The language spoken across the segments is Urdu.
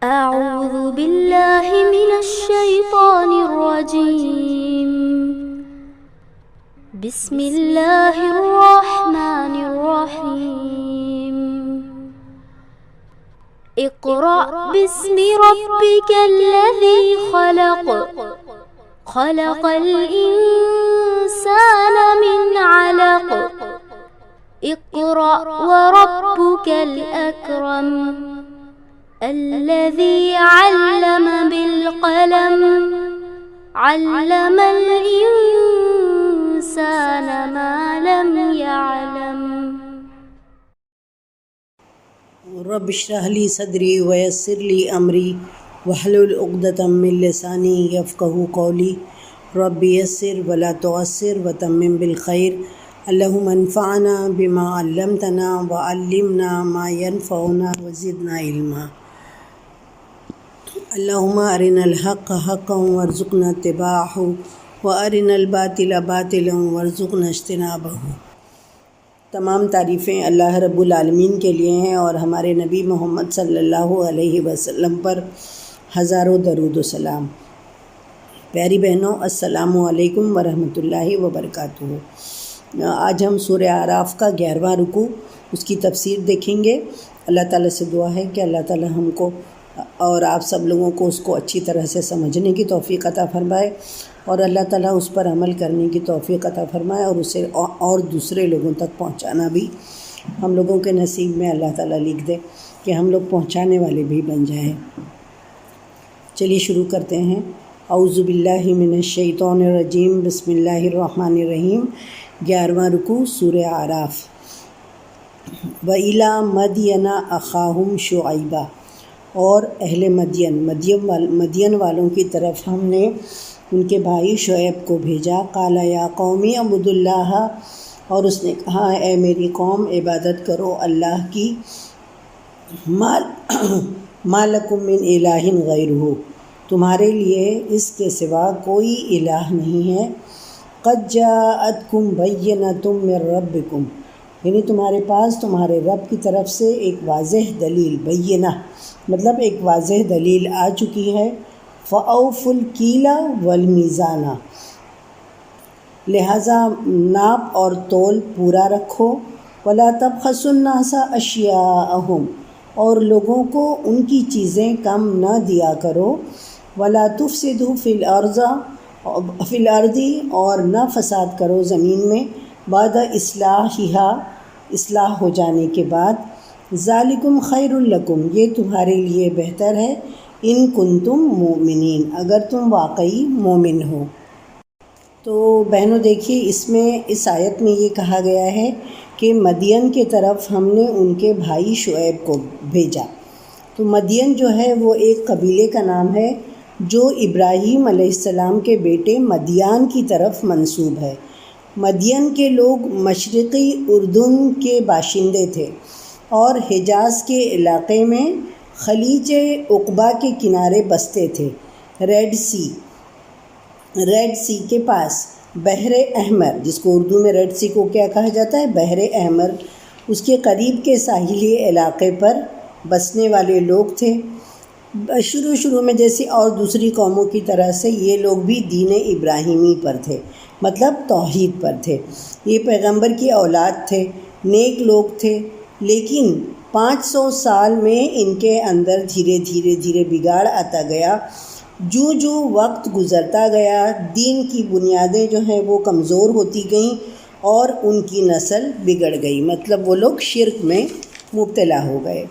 أعوذ بالله من الشيطان الرجيم. بسم الله الرحمن الرحيم. اقرأ باسم ربك الذي خلق. خلق الإنسان من علق. اقرأ وربك الأكرم. الذي علم بالقلم. علم الإنسان ما لم يعلم. رب اشرح لي صدري ويسر لي أمري واحلل عقدة من لساني يفقهوا قولي. رب يسر ولا تعسر وتمم بالخير. اللهم انفعنا بما علمتنا وعلمنا ما ينفعنا وزدنا علما. اللهم ارنا الحق حقا وارزقنا اتباعه وارنا الباطل باطلا وارزقنا اجتنابه. تمام تعریفیں اللہ رب العالمین کے لیے ہیں اور ہمارے نبی محمد صلی اللہ علیہ وسلم پر ہزاروں درود و سلام. پیاری بہنوں، السلام علیکم ورحمۃ اللہ وبرکاتہ. آج ہم سورہ اعراف کا 11واں رکوع، اس کی تفسیر دیکھیں گے. اللہ تعالیٰ سے دعا ہے کہ اللہ تعالیٰ ہم کو اور آپ سب لوگوں کو اس کو اچھی طرح سے سمجھنے کی توفیق عطا فرمائے اور اللہ تعالیٰ اس پر عمل کرنے کی توفیق عطا فرمائے اور اسے اور دوسرے لوگوں تک پہنچانا بھی ہم لوگوں کے نصیب میں اللہ تعالیٰ لکھ دے کہ ہم لوگ پہنچانے والے بھی بن جائیں. چلیے شروع کرتے ہیں. اعوذ باللہ من الشیطان الرجیم. بسم اللہ الرحمن الرحیم. 11واں رکوع سورہ اعراف. وَإِلَىٰ مَدْيَنَ أَخَاهُمْ شُعَيْبًا، اور اہل مدین والوں کی طرف ہم نے ان کے بھائی شعیب کو بھیجا. قال یا قومی اعبدوا اللہ، اور اس نے کہا اے میری قوم عبادت کرو اللہ کی. ما لکم من الہ غیرہ، تمہارے لیے اس کے سوا کوئی الہ نہیں ہے. قد جاءتکم بینۃ من ربکم، یعنی تمہارے پاس تمہارے رب کی طرف سے ایک واضح دلیل، بینہ مطلب ایک واضح دلیل آ چکی ہے. فَأَوْفُوا الْكِيلَ وَالْمِيزَانَ، لہٰذا ناپ اور تول پورا رکھو. وَلَا تَبْخَسُوا النَّاسَ أَشْيَاءَهُمْ، اور لوگوں کو ان کی چیزیں کم نہ دیا کرو. وَلَا تُفْسِدُوا فِي الْأَرْضِ، اور نہ فساد کرو زمین میں. بعد اصلاح ہو جانے کے بعد. ذالکم خیر لکم، یہ تمہارے لیے بہتر ہے. ان کنتم مؤمنین، اگر تم واقعی مومن ہو. تو بہنوں دیکھیے، اس آیت میں یہ کہا گیا ہے کہ مدین کے طرف ہم نے ان کے بھائی شعیب کو بھیجا. تو مدین جو ہے وہ ایک قبیلے کا نام ہے جو ابراہیم علیہ السلام کے بیٹے مدیان کی طرف منسوب ہے. مدین کے لوگ مشرقی اردن کے باشندے تھے اور حجاز کے علاقے میں خلیج عقبہ کے کنارے بستے تھے. ریڈ سی کے پاس بحر احمر، جس کو اردو میں ریڈ سی کو کیا کہا جاتا ہے، بحر احمر، اس کے قریب کے ساحلی علاقے پر بسنے والے لوگ تھے. شروع میں جیسے اور دوسری قوموں کی طرح سے یہ لوگ بھی دین ابراہیمی پر تھے، مطلب توحید پر تھے. یہ پیغمبر کی اولاد تھے، نیک لوگ تھے. لیکن 500 سال میں ان کے اندر دھیرے بگاڑ آتا گیا. جو وقت گزرتا گیا دین کی بنیادیں جو ہیں وہ کمزور ہوتی گئیں اور ان کی نسل بگڑ گئی، مطلب وہ لوگ شرک میں مبتلا ہو گئے.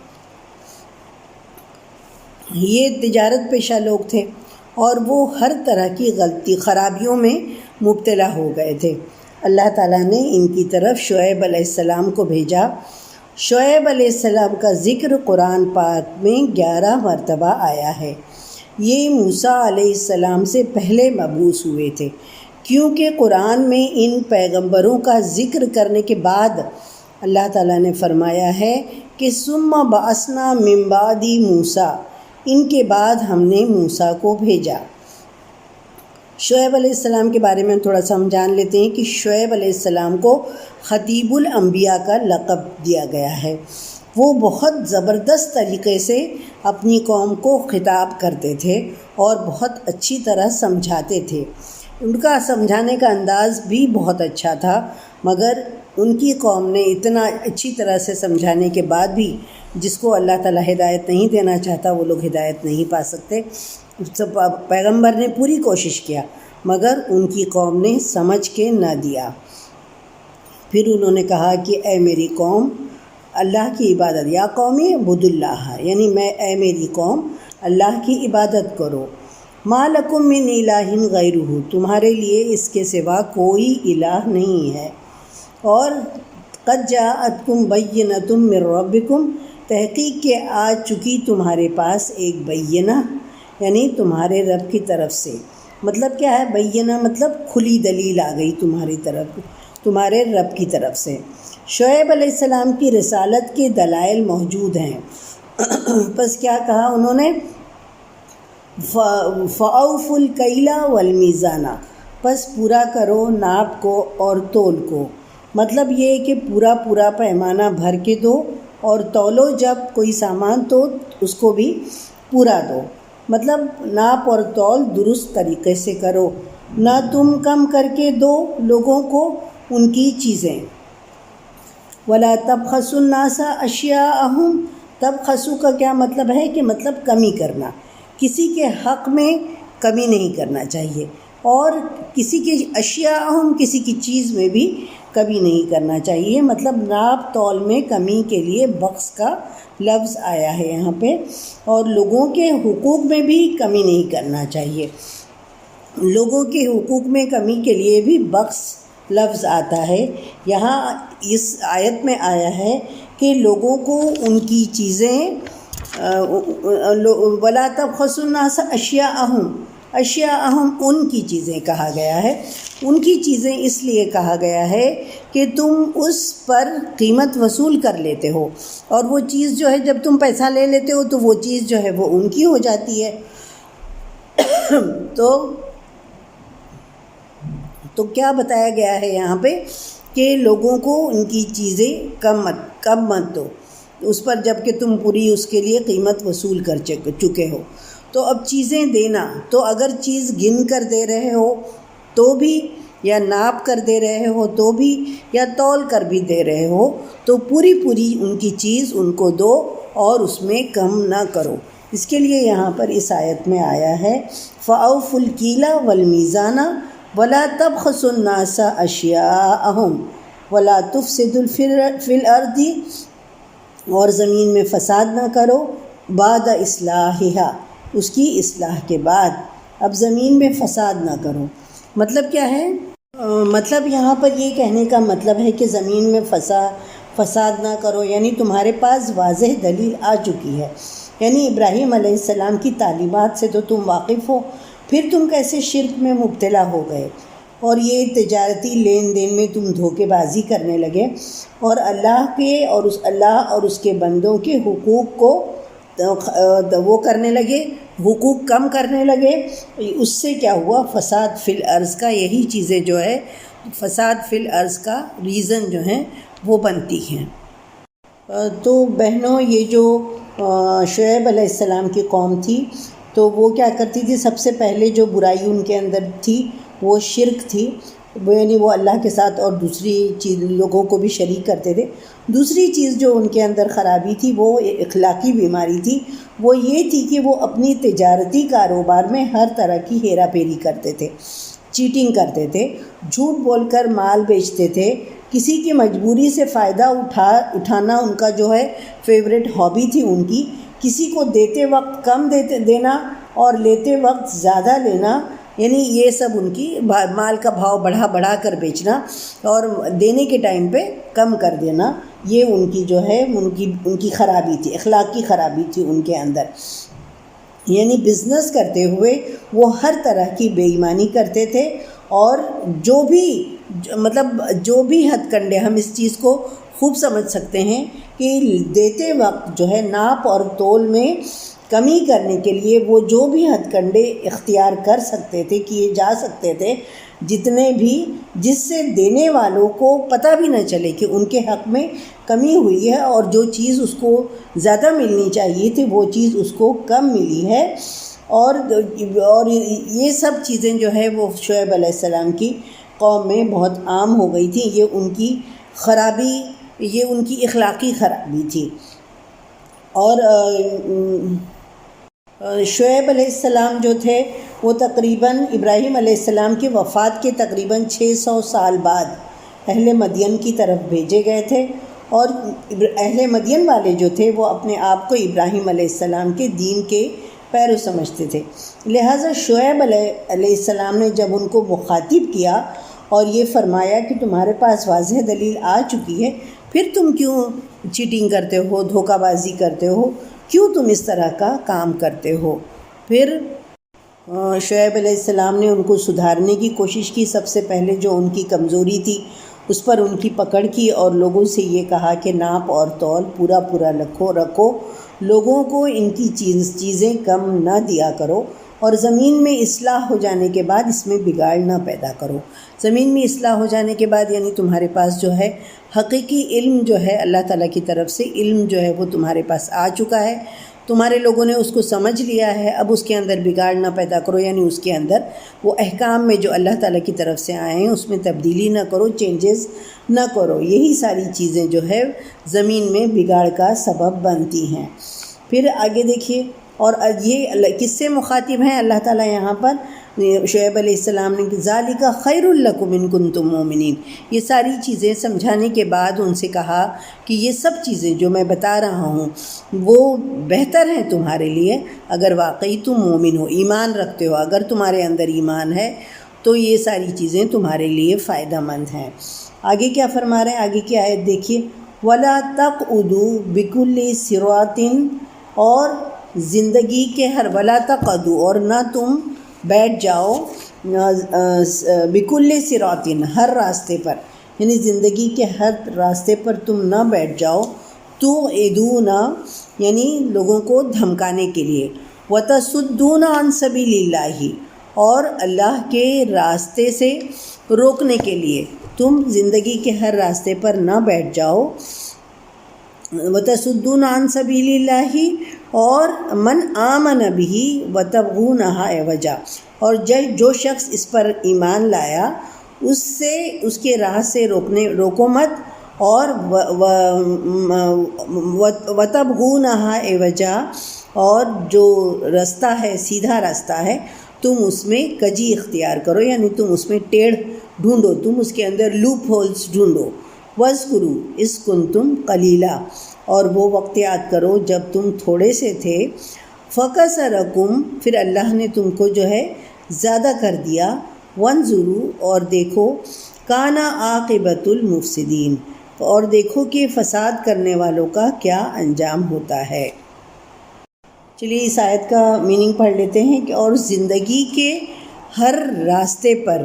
یہ تجارت پیشہ لوگ تھے اور وہ ہر طرح کی خرابیوں میں مبتلا ہو گئے تھے. اللہ تعالیٰ نے ان کی طرف شعیب علیہ السلام کو بھیجا. شعیب علیہ السلام کا ذکر قرآن پاک میں 11 مرتبہ آیا ہے. یہ موسیٰ علیہ السلام سے پہلے مبعوث ہوئے تھے، کیونکہ قرآن میں ان پیغمبروں کا ذکر کرنے کے بعد اللہ تعالیٰ نے فرمایا ہے کہ ثم بعثنا من بعد موسیٰ، ان کے بعد ہم نے موسیٰ کو بھیجا. شعیب علیہ السلام کے بارے میں تھوڑا سا ہم جان لیتے ہیں کہ شعیب علیہ السلام کو خطیب الانبیاء کا لقب دیا گیا ہے. وہ بہت زبردست طریقے سے اپنی قوم کو خطاب کرتے تھے اور بہت اچھی طرح سمجھاتے تھے۔ ان کا سمجھانے کا انداز بھی بہت اچھا تھا، مگر ان کی قوم نے اتنا اچھی طرح سے سمجھانے کے بعد بھی جس کو اللہ تعالیٰ ہدایت نہیں دینا چاہتا وہ لوگ ہدایت نہیں پا سکتے۔ پیغمبر نے پوری کوشش کیا مگر ان کی قوم نے سمجھ کے نہ دیا۔ پھر انہوں نے کہا کہ اے میری قوم اللہ کی عبادت، یا قومی عبد اللہ، یعنی اے میری قوم اللہ کی عبادت کرو۔ ما لکم من الہ غیرہ، تمہارے لیے اس کے سوا کوئی الہ نہیں ہے۔ اور قد جاءتکم بینۃ من ربکم، تحقیق کہ آ چکی تمہارے پاس ایک بینہ، یعنی تمہارے رب کی طرف سے۔ مطلب کیا ہے بینہ؟ مطلب کھلی دلیل آ گئی تمہاری طرف، تمہارے رب کی طرف سے۔ شعیب علیہ السلام کی رسالت کے دلائل موجود ہیں۔ پس کیا کہا انہوں نے؟ فَأَوْفُوا الْكَيْلَ وَالْمِيزَانَ، پس پورا کرو ناپ کو اور تول کو۔ مطلب یہ کہ پورا پیمانہ بھر کے دو، اور تولو جب کوئی سامان تو اس کو بھی پورا دو۔ مطلب ناپ اور تول درست طریقے سے کرو، نہ تم کم کر کے دو لوگوں کو ان کی چیزیں۔ وَلَا تَبْخَسُوا النَّاسَ أَشْيَاءَهُمْ، تبخسوا کا کیا مطلب ہے کہ مطلب کمی کرنا، کسی کے حق میں کمی نہیں کرنا چاہیے، اور کسی کے اشیاءہم، کسی کی چیز میں بھی کمی نہیں کرنا چاہیے۔ مطلب ناپ تول میں کمی کے لیے بخس کا لفظ آیا ہے یہاں پہ، اور لوگوں کے حقوق میں بھی کمی نہیں کرنا چاہیے۔ لوگوں کے حقوق میں کمی کے لیے بھی بخس لفظ آتا ہے۔ یہاں اس آیت میں آیا ہے کہ لوگوں کو ان کی چیزیں وَلَا تَبْخَسُوا النَّاسَ أَشْيَاءَهُمْ ان کی چیزیں کہا گیا ہے۔ ان کی چیزیں اس لیے کہا گیا ہے کہ تم اس پر قیمت وصول کر لیتے ہو، اور وہ چیز جو ہے جب تم پیسہ لے لیتے ہو تو وہ چیز جو ہے وہ ان کی ہو جاتی ہے۔ تو کیا بتایا گیا ہے یہاں پہ کہ لوگوں کو ان کی چیزیں کم مت دو، اس پر جب کہ تم پوری اس کے لیے قیمت وصول کر چکے ہو۔ تو اب چیزیں دینا، تو اگر چیز گن کر دے رہے ہو تو بھی، یا ناپ کر دے رہے ہو تو بھی، یا تول کر بھی دے رہے ہو، تو پوری ان کی چیز ان کو دو اور اس میں کم نہ کرو۔ اس کے لیے یہاں پر اس آیت میں آیا ہے فَأَوْفُوا الْكَيْلَ وَالْمِيزَانَ وَلَا تَبْخَسُوا النَّاسَ أَشْيَاءَهُمْ وَلَا تُفْسِدُوا فِي الْأَرْضِ، اور زمین میں فساد نہ کرو بعد اصلاحها، اس کی اصلاح کے بعد۔ اب زمین میں فساد نہ کرو مطلب کیا ہے؟ مطلب یہاں پر یہ کہنے کا مطلب ہے کہ زمین میں فساد نہ کرو، یعنی تمہارے پاس واضح دلیل آ چکی ہے، یعنی ابراہیم علیہ السلام کی تعلیمات سے تو تم واقف ہو، پھر تم کیسے شرک میں مبتلا ہو گئے، اور یہ تجارتی لین دین میں تم دھوکے بازی کرنے لگے، اور اللہ اور اس کے بندوں کے حقوق کو وہ کرنے لگے، حقوق کم کرنے لگے۔ اس سے کیا ہوا؟ فساد فی الارض کا، یہی چیزیں جو ہے فساد فی الارض کا ریزن جو ہیں وہ بنتی ہیں۔ تو بہنوں، یہ جو شعیب علیہ السلام کی قوم تھی تو وہ کیا کرتی تھی؟ سب سے پہلے جو برائی ان کے اندر تھی وہ شرک تھی، یعنی وہ اللہ کے ساتھ اور دوسری چیز لوگوں کو بھی شریک کرتے تھے۔ دوسری چیز جو ان کے اندر خرابی تھی وہ اخلاقی بیماری تھی، وہ یہ تھی کہ وہ اپنی تجارتی کاروبار میں ہر طرح کی ہیرا پھیری کرتے تھے، چیٹنگ کرتے تھے، جھوٹ بول کر مال بیچتے تھے، کسی کی مجبوری سے فائدہ اٹھانا ان کا جو ہے فیوریٹ ہابی تھی ان کی، کسی کو دیتے وقت کم دینا اور لیتے وقت زیادہ لینا، یعنی یہ سب ان کی مال کا بھاؤ بڑھا کر بیچنا اور دینے کے ٹائم پہ کم کر دینا، یہ ان کی جو ہے ان کی خرابی تھی، اخلاقی خرابی تھی ان کے اندر۔ یعنی بزنس کرتے ہوئے وہ ہر طرح کی بے ایمانی کرتے تھے، اور جو بھی ہتھ کنڈے، ہم اس چیز کو خوب سمجھ سکتے ہیں کہ دیتے وقت جو ہے ناپ اور تول میں کمی کرنے کے لیے وہ جو بھی ہتھ کنڈے اختیار کر سکتے تھے، کیے جا سکتے تھے، جتنے بھی جس سے دینے والوں کو پتہ بھی نہ چلے کہ ان کے حق میں کمی ہوئی ہے، اور جو چیز اس کو زیادہ ملنی چاہیے تھی وہ چیز اس کو کم ملی ہے۔ اور یہ سب چیزیں جو ہے وہ شعیب علیہ السلام کی قوم میں بہت عام ہو گئی تھی۔ یہ ان کی خرابی، یہ ان کی اخلاقی خرابی تھی۔ اور شعیب علیہ السلام جو تھے وہ تقریباً ابراہیم علیہ السلام کی وفات کے تقریباً 600 سال بعد اہل مدین کی طرف بھیجے گئے تھے، اور اہل مدین والے جو تھے وہ اپنے آپ کو ابراہیم علیہ السلام کے دین کے پیرو سمجھتے تھے۔ لہٰذا شعیب علیہ السلام نے جب ان کو مخاطب کیا اور یہ فرمایا کہ تمہارے پاس واضح دلیل آ چکی ہے، پھر تم کیوں چیٹنگ کرتے ہو، دھوکہ بازی کرتے ہو، کیوں تم اس طرح کا کام کرتے ہو؟ پھر شعیب علیہ السلام نے ان کو سدھارنے کی کوشش کی۔ سب سے پہلے جو ان کی کمزوری تھی اس پر ان کی پکڑ کی، اور لوگوں سے یہ کہا کہ ناپ اور تول پورا رکھو، لوگوں کو ان کی چیزیں کم نہ دیا کرو، اور زمین میں اصلاح ہو جانے کے بعد اس میں بگاڑ نہ پیدا کرو۔ زمین میں اصلاح ہو جانے کے بعد یعنی تمہارے پاس جو ہے حقیقی علم جو ہے اللہ تعالیٰ کی طرف سے علم جو ہے وہ تمہارے پاس آ چکا ہے، تمہارے لوگوں نے اس کو سمجھ لیا ہے، اب اس کے اندر بگاڑ نہ پیدا کرو، یعنی اس کے اندر وہ احکام میں جو اللہ تعالیٰ کی طرف سے آئے ہیں اس میں تبدیلی نہ کرو، چینجز نہ کرو۔ یہی ساری چیزیں جو ہے زمین میں بگاڑ کا سبب بنتی ہیں۔ پھر آگے دیکھیے، اور یہ کس سے مخاطب ہیں اللہ تعالیٰ یہاں پر؟ شعیب علیہ السلام نے ذالک خیر لکم ان کنتم مومنین، یہ ساری چیزیں سمجھانے کے بعد ان سے کہا کہ یہ سب چیزیں جو میں بتا رہا ہوں وہ بہتر ہیں تمہارے لیے اگر واقعی تم مومن ہو، ایمان رکھتے ہو۔ اگر تمہارے اندر ایمان ہے تو یہ ساری چیزیں تمہارے لیے فائدہ مند ہیں۔ آگے کیا فرما رہے ہیں؟ آگے کی آیت دیکھیے، وَلَا تَقْعُدُوا بِكُلِّ صِرَاطٍ، اور زندگی کے وَلَا تَقْعُدُوا، اور نہ تم بیٹھ جاؤ، بِكُلِّ صِرَاطٍ، ہر راستے پر، یعنی زندگی کے ہر راستے پر تم نہ بیٹھ جاؤ، تُوعِدُونَ یعنی لوگوں کو دھمکانے کے لیے، وَتَصُدُّونَ عَن سَبِيلِ اللَّهِ، اور اللہ کے راستے سے روکنے کے لیے تم زندگی کے ہر راستے پر نہ بیٹھ جاؤ۔ وَتَصُدُّونَ عَن سَبِيلِ اللَّهِ، اور من آمن بِهِ وَتَبْغُونَهَا عِوَجًا، اور جو شخص اس پر ایمان لایا اس سے اس کے راہ سے روکو مت، اور وَتَبْغُونَهَا عِوَجًا، اور جو رستہ ہے سیدھا راستہ ہے تم اس میں کجی اختیار کرو، یعنی تم اس میں ٹیڑھ ڈھونڈو، تم اس کے اندر لوپ ہولز ڈھونڈو۔ وَاذْكُرُوا إِذْ كُنْتُمْ قَلِيلًا، اور وہ وقت یاد کرو جب تم تھوڑے سے تھے، فَكَسَرَكُمْ، پھر اللہ نے تم کو جو ہے زیادہ کر دیا، وَانظُرُوا، اور دیکھو، كَانَ عَاقِبَةُ الْمُفْسِدِينَ، اور دیکھو کہ فساد کرنے والوں کا کیا انجام ہوتا ہے۔ چلیے اس آیت کا میننگ پڑھ لیتے ہیں کہ اور زندگی کے ہر راستے پر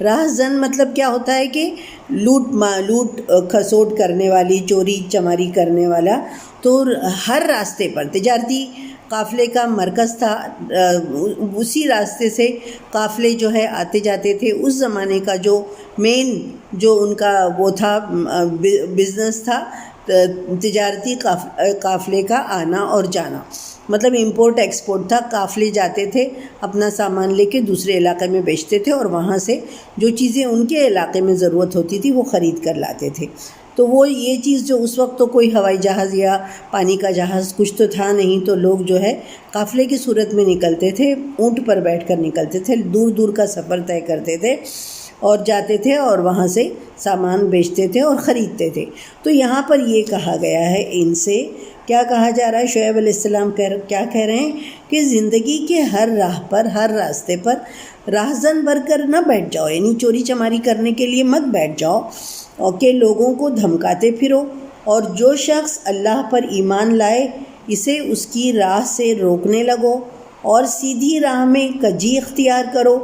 راہزن مطلب کیا ہوتا ہے کہ لوٹ کھسوٹ کرنے والی، چوری چماری کرنے والا، تو ہر راستے پر تجارتی قافلے کا مرکز تھا، اسی راستے سے قافلے جو ہے آتے جاتے تھے۔ اس زمانے کا جو مین جو ان کا وہ تھا بزنس تھا، تجارتی قافلے کا آنا اور جانا، مطلب امپورٹ ایکسپورٹ تھا۔ قافلے جاتے تھے، اپنا سامان لے کے دوسرے علاقے میں بیچتے تھے، اور وہاں سے جو چیزیں ان کے علاقے میں ضرورت ہوتی تھی وہ خرید کر لاتے تھے۔ تو وہ یہ چیز جو اس وقت تو کوئی ہوائی جہاز یا پانی کا جہاز کچھ تو تھا نہیں، تو لوگ جو ہے قافلے کی صورت میں نکلتے تھے، اونٹ پر بیٹھ کر نکلتے تھے، دور دور کا سفر طے کرتے تھے اور جاتے تھے، اور وہاں سے سامان بیچتے تھے اور خریدتے تھے۔ تو یہاں پر یہ کہا گیا ہے، ان سے کیا کہا جا رہا ہے؟ شعیب علیہ السلام کیا کہہ رہے ہیں کہ زندگی کے ہر راہ پر، ہر راستے پر راہزن بن کر نہ بیٹھ جاؤ، یعنی چوری چماری کرنے کے لیے مت بیٹھ جاؤ، اور کہ لوگوں کو دھمکاتے پھرو، اور جو شخص اللہ پر ایمان لائے اسے اس کی راہ سے روکنے لگو، اور سیدھی راہ میں کجی اختیار کرو،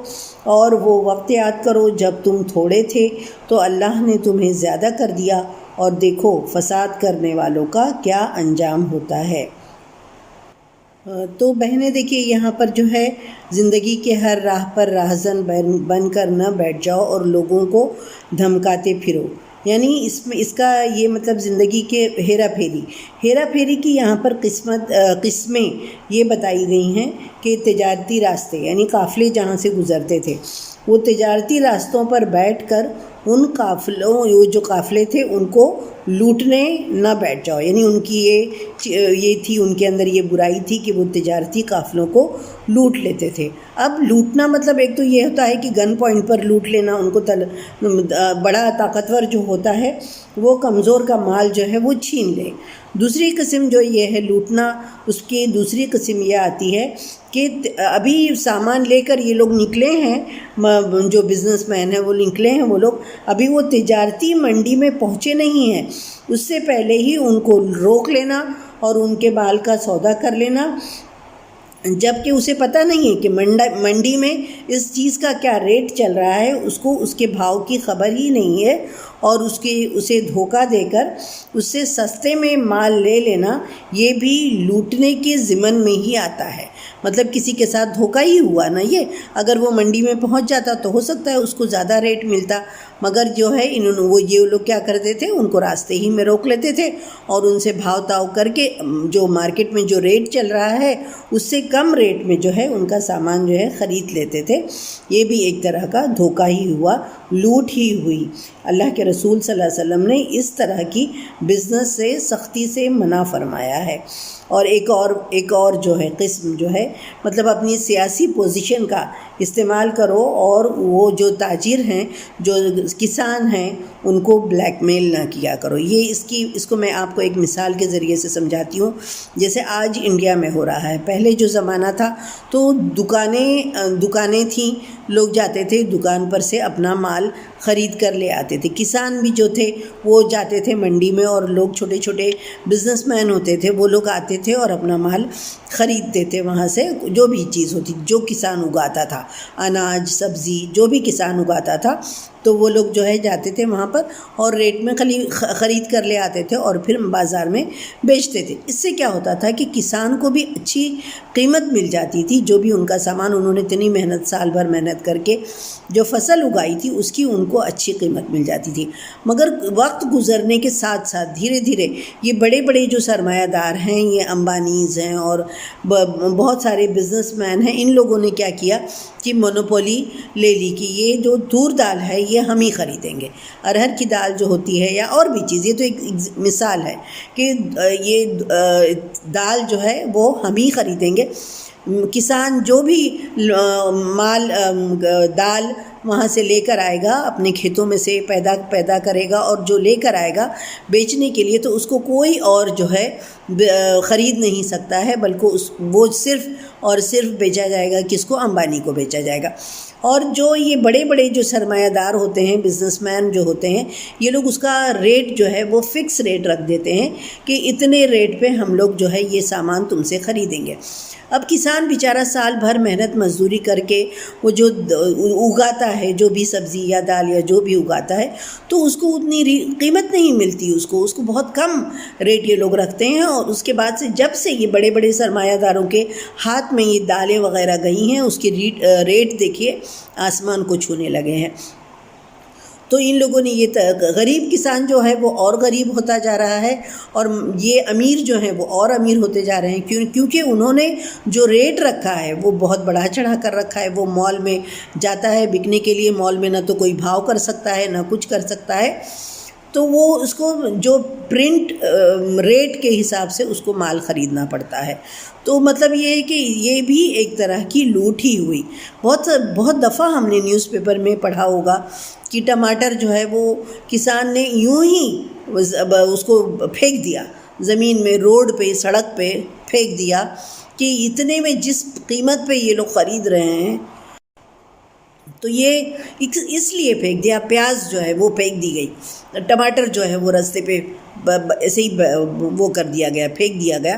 اور وہ وقت یاد کرو جب تم تھوڑے تھے تو اللہ نے تمہیں زیادہ کر دیا، اور دیکھو فساد کرنے والوں کا کیا انجام ہوتا ہے۔ تو بہنیں دیکھیے یہاں پر جو ہے زندگی کے ہر راہ پر راہزن بن کر نہ بیٹھ جاؤ اور لوگوں کو دھمکاتے پھرو، یعنی اس کا یہ مطلب زندگی کے ہیرا پھیری کی یہاں پر قسمیں یہ بتائی گئی ہیں کہ تجارتی راستے یعنی قافلے جہاں سے گزرتے تھے وہ تجارتی راستوں پر بیٹھ کر ان قافلوں جو قافلے تھے ان کو لوٹنے نہ بیٹھ جاؤ، یعنی ان کی یہ تھی، ان کے اندر یہ برائی تھی کہ وہ تجارتی قافلوں کو لوٹ لیتے تھے۔ اب لوٹنا مطلب ایک تو یہ ہوتا ہے کہ گن پوائنٹ پر لوٹ لینا، ان کو بڑا طاقتور جو ہوتا ہے وہ کمزور کا مال جو ہے وہ چھین لے۔ دوسری قسم جو یہ ہے لوٹنا، اس کی دوسری قسم یہ آتی ہے کہ ابھی سامان لے کر یہ لوگ نکلے ہیں، جو بزنس مین ہیں وہ نکلے ہیں، وہ لوگ ابھی وہ تجارتی منڈی میں پہنچے نہیں ہیں، اس سے پہلے ہی ان کو روک لینا اور ان کے مال کا سودا کر لینا، جبکہ اسے پتہ نہیں ہے کہ منڈی میں اس چیز کا کیا ریٹ چل رہا ہے، اس کو اس کے بھاؤ کی خبر ہی نہیں ہے، اور اسے دھوکہ دے کر اس سے سستے میں مال لے لینا یہ بھی لوٹنے کے ضمن میں ہی آتا ہے۔ مطلب کسی کے ساتھ دھوکہ ہی ہوا نا یہ، اگر وہ منڈی میں پہنچ جاتا تو ہو سکتا ہے اس کو زیادہ ریٹ ملتا، مگر جو ہے یہ لوگ کیا کرتے تھے، ان کو راستے ہی میں روک لیتے تھے اور ان سے بھاؤ تاؤ کر کے جو مارکیٹ میں جو ریٹ چل رہا ہے اس سے کم ریٹ میں جو ہے ان کا سامان جو ہے خرید لیتے تھے۔ یہ بھی ایک طرح کا دھوکہ ہی ہوا، لوٹ ہی ہوئی۔ اللہ کے رسول صلی اللہ علیہ وسلم نے اس طرح کی بزنس سے سختی سے منع فرمایا ہے۔ اور ایک اور جو ہے قسم جو ہے مطلب اپنی سیاسی پوزیشن کا استعمال کرو اور وہ جو تاجر ہیں، جو کسان ہیں، ان کو بلیک میل نہ کیا کرو۔ یہ اس کو میں آپ کو ایک مثال کے ذریعے سے سمجھاتی ہوں۔ جیسے آج انڈیا میں ہو رہا ہے، پہلے جو زمانہ تھا تو دکانیں تھیں، لوگ جاتے تھے دکان پر سے اپنا مال خرید کر لے آتے تھے، کسان بھی جو تھے وہ جاتے تھے منڈی میں، اور لوگ چھوٹے چھوٹے بزنس مین ہوتے تھے وہ لوگ آتے تھے اور اپنا مال خریدتے تھے وہاں سے، جو بھی چیز ہوتی جو کسان اگاتا تھا، اناج سبزی جو بھی کسان اگاتا تھا تو وہ لوگ جو ہے جاتے تھے وہاں پر اور ریٹ میں خرید کر لے آتے تھے اور پھر بازار میں بیچتے تھے۔ اس سے کیا ہوتا تھا کہ کسان کو بھی اچھی قیمت مل جاتی تھی، جو بھی ان کا سامان انہوں نے اتنی محنت سال بھر محنت کر کے جو فصل اگائی تھی اس کی ان کو اچھی قیمت مل جاتی تھی۔ مگر وقت گزرنے کے ساتھ ساتھ دھیرے دھیرے یہ بڑے بڑے جو سرمایہ دار ہیں، یہ امبانیز ہیں اور بہت سارے بزنس مین ہیں، ان لوگوں نے کیا کیا کہ مونوپولی لے لی کہ یہ جو تور دال ہے یہ ہم ہی خریدیں گے، ارہر کی دال جو ہوتی ہے یا اور بھی چیز، یہ تو ایک مثال ہے کہ یہ دال جو ہے وہ ہم ہی خریدیں گے۔ کسان جو بھی دال وہاں سے لے کر آئے گا اپنے کھیتوں میں سے پیدا کرے گا اور جو لے کر آئے گا بیچنے کے لیے تو اس کو کوئی اور جو ہے خرید نہیں سکتا ہے، بلکہ وہ صرف اور صرف بیچا جائے گا کس کو؟ امبانی کو بیچا جائے گا۔ اور جو یہ بڑے بڑے جو سرمایہ دار ہوتے ہیں، بزنس مین جو ہوتے ہیں، یہ لوگ اس کا ریٹ جو ہے وہ فکس ریٹ رکھ دیتے ہیں کہ اتنے ریٹ پہ ہم لوگ جو ہے یہ سامان تم سے خریدیں گے۔ اب کسان بیچارہ سال بھر محنت مزدوری کر کے وہ جو اگاتا ہے، جو بھی سبزی یا دال یا جو بھی اگاتا ہے، تو اس کو اتنی قیمت نہیں ملتی، اس کو بہت کم ریٹ یہ لوگ رکھتے ہیں۔ اور اس کے بعد سے جب سے یہ بڑے بڑے سرمایہ داروں کے ہاتھ میں یہ دالیں وغیرہ گئی ہیں، اس کے ریٹ دیکھیے آسمان کو چھونے لگے ہیں۔ تو ان لوگوں نے یہ غریب کسان جو ہے وہ اور غریب ہوتا جا رہا ہے، اور یہ امیر جو ہیں وہ اور امیر ہوتے جا رہے ہیں، کیونکہ انہوں نے جو ریٹ رکھا ہے وہ بہت بڑھا چڑھا کر رکھا ہے۔ وہ مال میں جاتا ہے بکنے کے لیے، مال میں نہ تو کوئی بھاؤ کر سکتا ہے نہ کچھ کر سکتا ہے، تو وہ اس کو جو پرنٹ ریٹ کے حساب سے اس کو مال خریدنا پڑتا ہے۔ تو مطلب یہ ہے کہ یہ بھی ایک طرح کی لوٹ ہی ہوئی۔ بہت دفعہ ہم نے نیوز پیپر میں پڑھا ہوگا کہ ٹماٹر جو ہے وہ کسان نے یوں ہی اس کو پھینک دیا زمین میں، روڈ پہ، سڑک پہ پھینک دیا کہ اتنے میں جس قیمت پہ یہ لوگ خرید رہے ہیں، تو یہ اس لیے پھینک دیا۔ پیاز جو ہے وہ پھینک دی گئی، ٹماٹر جو ہے وہ رستے پہ ایسے ہی وہ کر دیا گیا، پھینک دیا گیا۔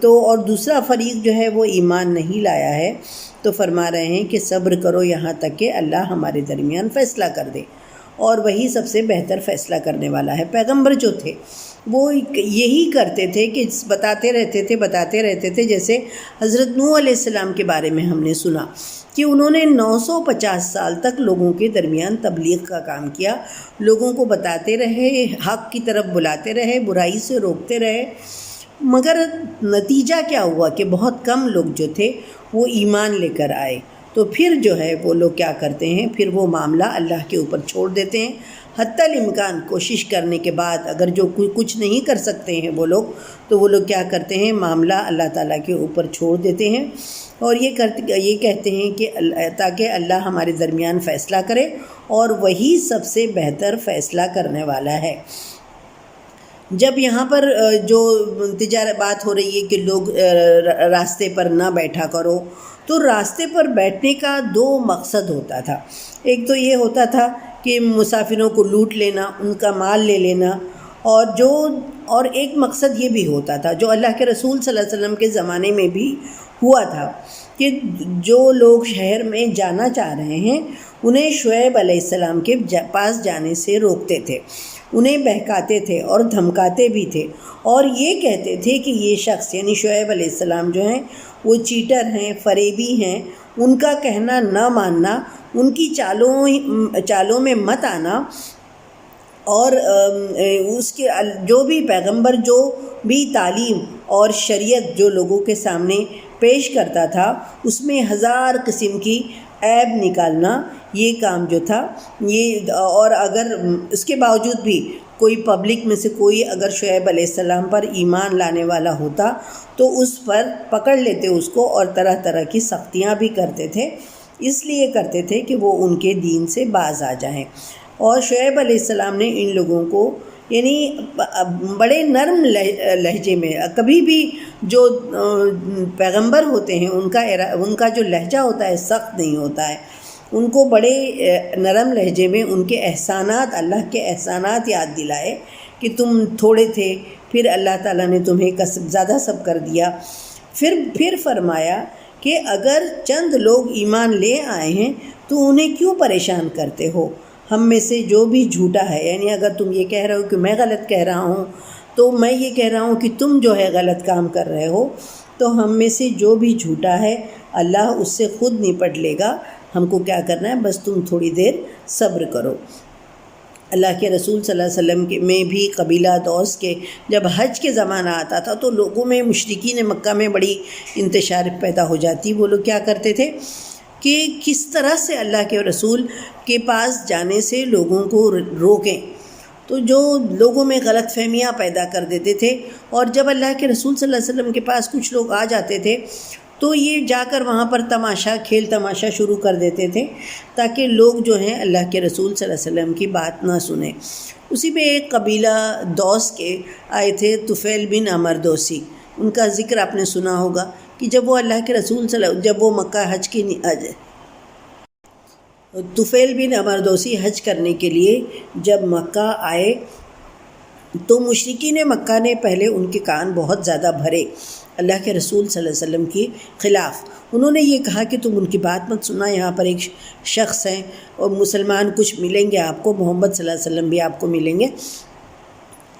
تو اور دوسرا فریق جو ہے وہ ایمان نہیں لایا ہے، تو فرما رہے ہیں کہ صبر کرو یہاں تک کہ اللہ ہمارے درمیان فیصلہ کر دے، اور وہی سب سے بہتر فیصلہ کرنے والا ہے۔ پیغمبر جو تھے وہ یہی کرتے تھے کہ بتاتے رہتے تھے، جیسے حضرت نوح علیہ السلام کے بارے میں ہم نے سنا کہ انہوں نے 950 سال تک لوگوں کے درمیان تبلیغ کا کام کیا، لوگوں کو بتاتے رہے، حق کی طرف بلاتے رہے، برائی سے روکتے رہے، مگر نتیجہ کیا ہوا کہ بہت کم لوگ جو تھے وہ ایمان لے کر آئے۔ تو پھر جو ہے وہ لوگ کیا کرتے ہیں، پھر وہ معاملہ اللہ کے اوپر چھوڑ دیتے ہیں، حتی الامکان کوشش کرنے کے بعد اگر جو کچھ نہیں کر سکتے ہیں وہ لوگ، تو وہ لوگ کیا کرتے ہیں، معاملہ اللہ تعالیٰ کے اوپر چھوڑ دیتے ہیں، اور یہ کہتے ہیں کہ تاکہ اللہ ہمارے درمیان فیصلہ کرے، اور وہی سب سے بہتر فیصلہ کرنے والا ہے۔ جب یہاں پر جو بات ہو رہی ہے کہ لوگ راستے پر نہ بیٹھا کرو، تو راستے پر بیٹھنے کا 2 مقصد ہوتا تھا۔ ایک تو یہ ہوتا تھا کہ مسافروں کو لوٹ لینا، ان کا مال لے لینا، اور ایک مقصد یہ بھی ہوتا تھا جو اللہ کے رسول صلی اللہ علیہ وسلم کے زمانے میں بھی ہوا تھا کہ جو لوگ شہر میں جانا چاہ رہے ہیں انہیں شعیب علیہ السلام کے پاس جانے سے روکتے تھے، انہیں بہکاتے تھے اور دھمکاتے بھی تھے، اور یہ کہتے تھے کہ یہ شخص یعنی شعیب علیہ السلام جو ہیں وہ چیٹر ہیں، فریبی ہیں، ان کا کہنا نہ ماننا، ان کی چالوں میں مت آنا، اور اس کے جو بھی پیغمبر جو بھی تعلیم اور شریعت جو لوگوں کے سامنے پیش کرتا تھا اس میں 1000 قسم کی عیب نکالنا، یہ کام جو تھا یہ، اور اگر اس کے باوجود بھی کوئی پبلک میں سے کوئی اگر شعیب علیہ السلام پر ایمان لانے والا ہوتا تو اس پر پکڑ لیتے اس کو، اور طرح طرح کی سختیاں بھی کرتے تھے، اس لیے کرتے تھے کہ وہ ان کے دین سے باز آ جائیں۔ اور شعیب علیہ السلام نے ان لوگوں کو یعنی بڑے نرم لہجے میں، کبھی بھی جو پیغمبر ہوتے ہیں ان کا جو لہجہ ہوتا ہے سخت نہیں ہوتا ہے، ان کو بڑے نرم لہجے میں ان کے احسانات، اللہ کے احسانات یاد دلائے کہ تم تھوڑے تھے، پھر اللہ تعالیٰ نے تمہیں زیادہ سب کر دیا۔ پھر فرمایا کہ اگر چند لوگ ایمان لے آئے ہیں تو انہیں کیوں پریشان کرتے ہو، ہم میں سے جو بھی جھوٹا ہے، یعنی اگر تم یہ کہہ رہے ہو کہ میں غلط کہہ رہا ہوں تو میں یہ کہہ رہا ہوں کہ تم جو ہے غلط کام کر رہے ہو، تو ہم میں سے جو بھی جھوٹا ہے اللہ اس سے خود نپٹ لے گا، ہم کو کیا کرنا ہے، بس تم تھوڑی دیر صبر کرو۔ اللہ کے رسول صلی اللہ علیہ وسلم میں بھی قبیلہ دوس کے جب حج کے زمانہ آتا تھا تو لوگوں میں، مشرکین مکہ میں بڑی انتشار پیدا ہو جاتی۔ وہ لوگ کیا کرتے تھے کہ کس طرح سے اللہ کے رسول کے پاس جانے سے لوگوں کو روکیں، تو جو لوگوں میں غلط فہمیاں پیدا کر دیتے تھے، اور جب اللہ کے رسول صلی اللہ علیہ وسلم کے پاس کچھ لوگ آ جاتے تھے تو یہ جا کر وہاں پر کھیل تماشا شروع کر دیتے تھے تاکہ لوگ جو ہیں اللہ کے رسول صلی اللہ علیہ وسلم کی بات نہ سنیں۔ اسی میں ایک قبیلہ دوس کے آئے تھے، طفیل بن عمر دوسی، ان کا ذکر آپ نے سنا ہوگا کہ جب وہ اللہ کے رسول جب وہ مکہ طفیل بن عمر دوسی حج کرنے کے لیے جب مکہ آئے تو مشرکین مکہ نے پہلے ان کے کان بہت زیادہ بھرے اللہ کے رسول صلی اللہ علیہ وسلم کے خلاف۔ انہوں نے یہ کہا کہ تم ان کی بات مت سنا، یہاں پر ایک شخص ہیں اور مسلمان کچھ ملیں گے آپ کو، محمد صلی اللہ علیہ وسلم بھی آپ کو ملیں گے،